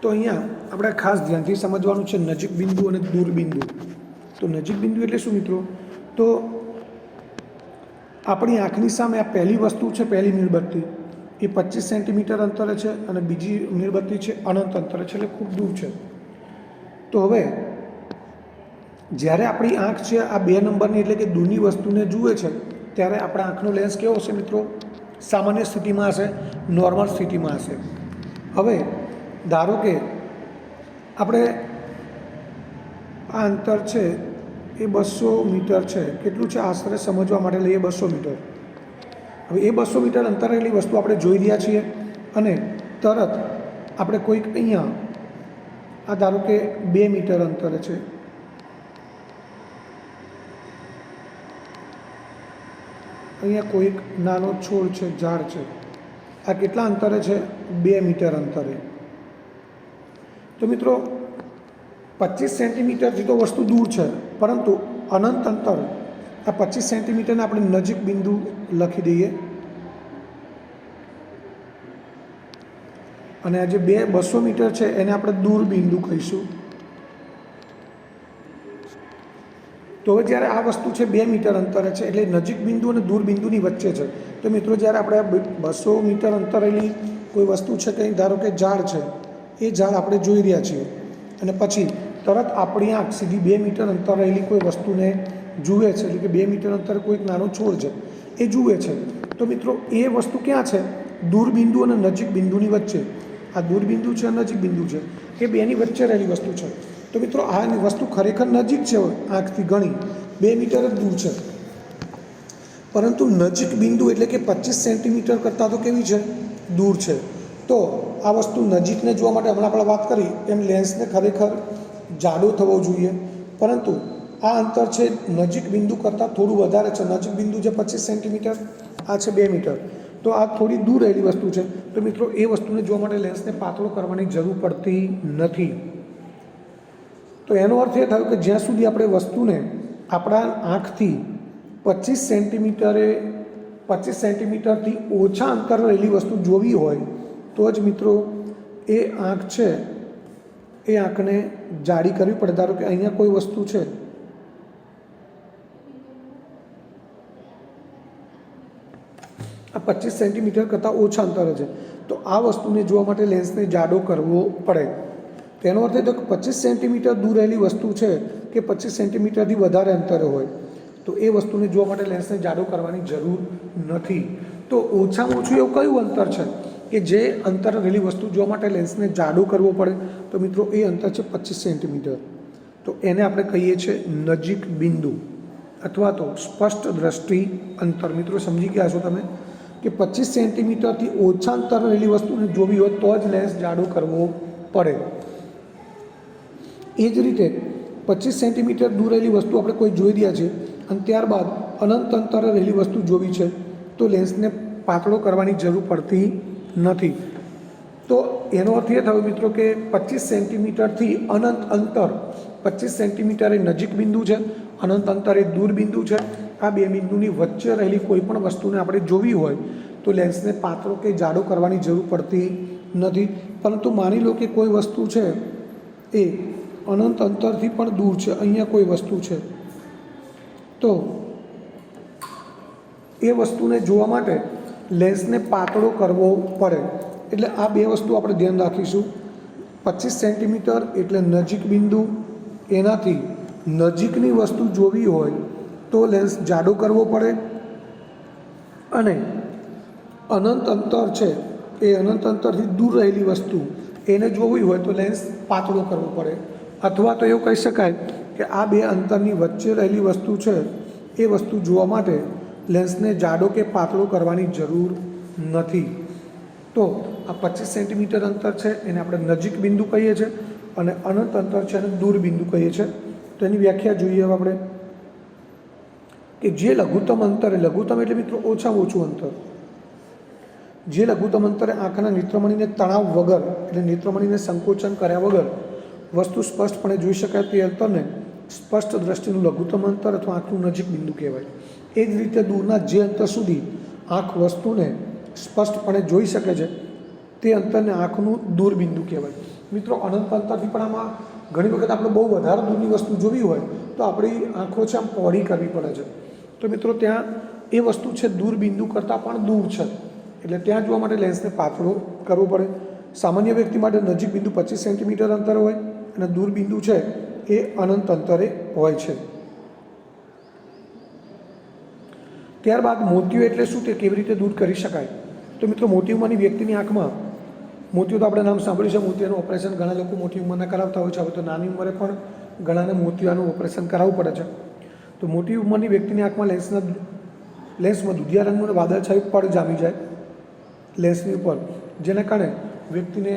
તો અહીંયા આપણે ખાસ ધ્યાનથી સમજવાનું છે નજીક બિંદુ અને દૂર બિંદુ. તો નજીક બિંદુ એટલે શું મિત્રો? તો આપણી આંખની સામે આ પહેલી વસ્તુ છે, પહેલી મીણબત્તી એ 25 સેન્ટીમીટર અંતરે છે અને બીજી મીણબત્તી છે અનંત અંતરે છે, એટલે ખૂબ દૂર છે. તો હવે જ્યારે આપણી આંખ છે આ 2 નંબરની એટલે કે દૂરની વસ્તુને જુએ છે ત્યારે આપણા આંખનો લેન્સ કેવો હશે મિત્રો? સામાન્ય સ્થિતિમાં હશે, નોર્મલ સ્થિતિમાં હશે. હવે ધારો કે આપણે આ અંતર છે એ 200 મીટર છે. કેટલું છે આશરે સમજવા માટે લઈએ 200 મીટર. હવે એ 200 મીટર અંતરેલી વસ્તુ આપણે જોઈ રહ્યા છીએ અને તરત આપણે કોઈક અહીંયા આ ધારો કે 2 મીટર અંતરે છે, અહીંયા કોઈક નાનો છોડ છે, ઝાડ છે, આ કેટલા અંતરે છે? 2 મીટર અંતરે. તો મિત્રો 25 સેન્ટીમીટરથી તો વસ્તુ દૂર છે પરંતુ અનંત અંતર આ 25 સેન્ટીમીટરને આપણે નજીક બિંદુ લખી દઈએ અને આ જે 200 મીટર છે એને આપણે દૂર બિંદુ કહીશું. તો હવે જ્યારે આ વસ્તુ છે 2 મીટર અંતરે છે એટલે નજીક બિંદુ અને દૂર બિંદુની વચ્ચે છે. તો મિત્રો જ્યારે આપણે 200 મીટર અંતરેલી કોઈ વસ્તુ છે, કંઈ ધારો કે ઝાડ છે, એ ઝાડ આપણે જોઈ રહ્યા છીએ અને પછી તરત આપણી આંખ સીધી 2 મીટર અંતર રહેલી કોઈ વસ્તુને જુએ છે, એટલે કે 2 મીટર અંતરે કોઈક નાનો છોડ છે એ જુએ છે. તો મિત્રો એ વસ્તુ ક્યાં છે? દૂરબિંદુ અને નજીક બિંદુની વચ્ચે. આ દૂરબિંદુ છે, નજીક બિંદુ છે, એ બેની વચ્ચે રહેલી વસ્તુ છે. તો મિત્રો આ વસ્તુ ખરેખર નજીક છે આંખથી ઘણી, 2 મીટર જ દૂર છે, પરંતુ નજીક બિંદુ એટલે કે 25 સેન્ટીમીટર કરતાં તો કેવી છે? દૂર છે. તો આ વસ્તુ નજીકને જોવા માટે હમણાં આપણે વાત કરી એમ લેન્સને ખરેખર જાડો થવો જોઈએ, પરંતુ આ અંતર છે નજીક બિંદુ કરતાં થોડું વધારે છે. નજીક બિંદુ છે 25 સેન્ટીમીટર, આ છે 2 મીટર. તો આ થોડી દૂર રહેલી વસ્તુ છે. તો મિત્રો એ વસ્તુને જોવા માટે લેન્સને પાતળો કરવાની જરૂર પડતી નથી. તો એનો અર્થ એ થયો કે જ્યાં સુધી આપણે વસ્તુને આપણા આંખથી 25 સેન્ટીમીટરથી ઓછા અંતર રહેલી વસ્તુ જોવી હોય તો જ મિત્રો એ આંખ છે એ આંખને જાડી કરવી પડે. ધારો કે અહીંયા કોઈ વસ્તુ છે, આ 25 સેન્ટીમીટર કરતાં ઓછા અંતરે છે, તો આ વસ્તુને જોવા માટે લેન્સને જાડો કરવો પડે. તેનો અર્થ એ તો કે 25 સેન્ટીમીટર દૂર રહેલી વસ્તુ છે કે 25 સેન્ટીમીટરથી વધારે અંતરે હોય તો એ વસ્તુને જોવા માટે લેન્સને જાડો કરવાની જરૂર નથી. તો ઓછામાં ઓછું એવું કયું અંતર છે કે જે અંતર રહેલી વસ્તુ જોવા માટે લેન્સને જાડો કરવો પડે? તો મિત્રો એ અંતર છે 25 સેન્ટીમીટર. તો એને આપણે કહીએ છીએ નજીક બિંદુ અથવા તો સ્પષ્ટ દ્રષ્ટિ અંતર. મિત્રો સમજી ગયા છો તમે કે 25 સેન્ટીમીટરથી ઓછા અંતર રહેલી વસ્તુને જોવી હોય તો જ લેન્સ જાડો કરવો પડે. એ જ રીતે 25 સેન્ટીમીટર દૂર રહેલી વસ્તુ આપણે કોઈ જોઈ રહ્યા છે અને ત્યારબાદ અનંત અંતરે રહેલી વસ્તુ જોવી છે તો લેન્સને પાતળો કરવાની જરૂર પડતી નથી. તો એનો અર્થ એ થયો મિત્રો કે 25 સેન્ટીમીટરથી અનંત અંતર, 25 સેન્ટીમીટર એ નજીક બિંદુ છે, અનંત અંતર એ દૂર બિંદુ છે. આ બે બિંદુની વચ્ચે રહેલી કોઈ પણ વસ્તુને આપણે જોવી હોય તો લેન્સને પાતળો કે જાડો કરવાની જરૂર પડતી નથી. પરંતુ માની લો કે કોઈ વસ્તુ છે એ અનંત અંતરથી પણ દૂર છે, અહીંયા કોઈ વસ્તુ છે, તો એ વસ્તુને જોવા માટે લેન્સને પાતળો કરવો પડે. એટલે આ બે વસ્તુ આપણે ધ્યાન રાખીશું. 25 સેન્ટીમીટર એટલે નજીક બિંદુ, એનાથી નજીકની વસ્તુ જોવી હોય તો લેન્સ જાડો કરવો પડે. અને અનંત અંતર છે એ અનંત અંતરથી દૂર રહેલી વસ્તુ એને જોવી હોય તો લેન્સ પાતળો કરવો પડે. અથવા તો એવું કહી શકાય કે આ બે અંતરની વચ્ચે રહેલી વસ્તુ છે એ વસ્તુ જોવા માટે લેન્સને જાડો કે પાતળો કરવાની જરૂર નથી. તો આ 25 સેન્ટીમીટર અંતર છે એને આપણે નજીક બિંદુ કહીએ છીએ અને અનંત અંતર છે એને દૂર બિંદુ કહીએ છીએ. તો એની વ્યાખ્યા જોઈએ હવે આપણે કે જે લઘુત્તમ અંતરે, લઘુત્તમ એટલે મિત્રો ઓછામાં ઓછું અંતર, જે લઘુત્તમ અંતરે આંખના નેત્રમણીને તણાવ વગર એટલે નેત્રમણીને સંકોચન કર્યા વગર વસ્તુ સ્પષ્ટપણે જોઈ શકાય તે અંતરને સ્પષ્ટ દ્રષ્ટિનું લઘુત્તમ અંતર અથવા આંખનું નજીક બિંદુ કહેવાય. એ જ રીતે દૂરના જે અંતર સુધી આંખ વસ્તુને સ્પષ્ટપણે જોઈ શકે છે તે અંતરને આંખનું દૂર બિંદુ કહેવાય. મિત્રો અનંત અંતરથી પણ આમાં ઘણી વખત આપણે બહુ વધારે દૂરની વસ્તુ જોવી હોય તો આપણી આંખો છે આમ પહોળી કરવી પડે છે. તો મિત્રો ત્યાં એ વસ્તુ છે દૂર બિંદુ કરતાં પણ દૂર છે એટલે ત્યાં જોવા માટે લેન્સને પાતળો કરવો પડે. સામાન્ય વ્યક્તિ માટે નજીક બિંદુ 25 સેન્ટીમીટર અંતરે હોય અને દૂર બિંદુ છે એ અનંત અંતરે હોય છે. ત્યારબાદ મોતિયો એટલે શું, તે કેવી રીતે દૂર કરી શકાય? તો મિત્રો મોટી ઉંમરની વ્યક્તિની આંખમાં, મોતિયો તો આપણે નામ સાંભળ્યું છે, મોતિયાનું ઓપરેશન ઘણા લોકો મોટી ઉંમરના કરાવતા હોય છે. હવે તો નાની ઉંમરે પણ ઘણાને મોતિયાનું ઓપરેશન કરાવવું પડે છે. તો મોટી ઉંમરની વ્યક્તિની આંખમાં લેન્સમાં દુધિયા રંગનું વાદળછાયું પડ જામી જાય લેન્સની ઉપર, જેના કારણે વ્યક્તિને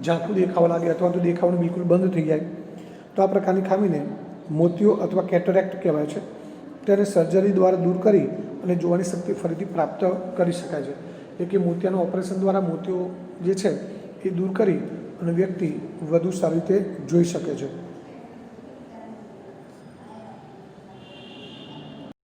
ઝાંખું દેખાવા લાગે અથવા તો દેખાવાનું બિલકુલ બંધ થઈ જાય. તો આ પ્રકારની ખામીને મોતિયો અથવા કેટરેક્ટ કહેવાય છે. તેને સર્જરી દ્વારા દૂર કરી અને જોવાની શક્તિ ફરીથી પ્રાપ્ત કરી શકાય છે. એટલે કે મોતિયાના ઓપરેશન દ્વારા મોતિયો જે છે એ દૂર કરી અને વ્યક્તિ વધુ સારી રીતે જોઈ શકે છે.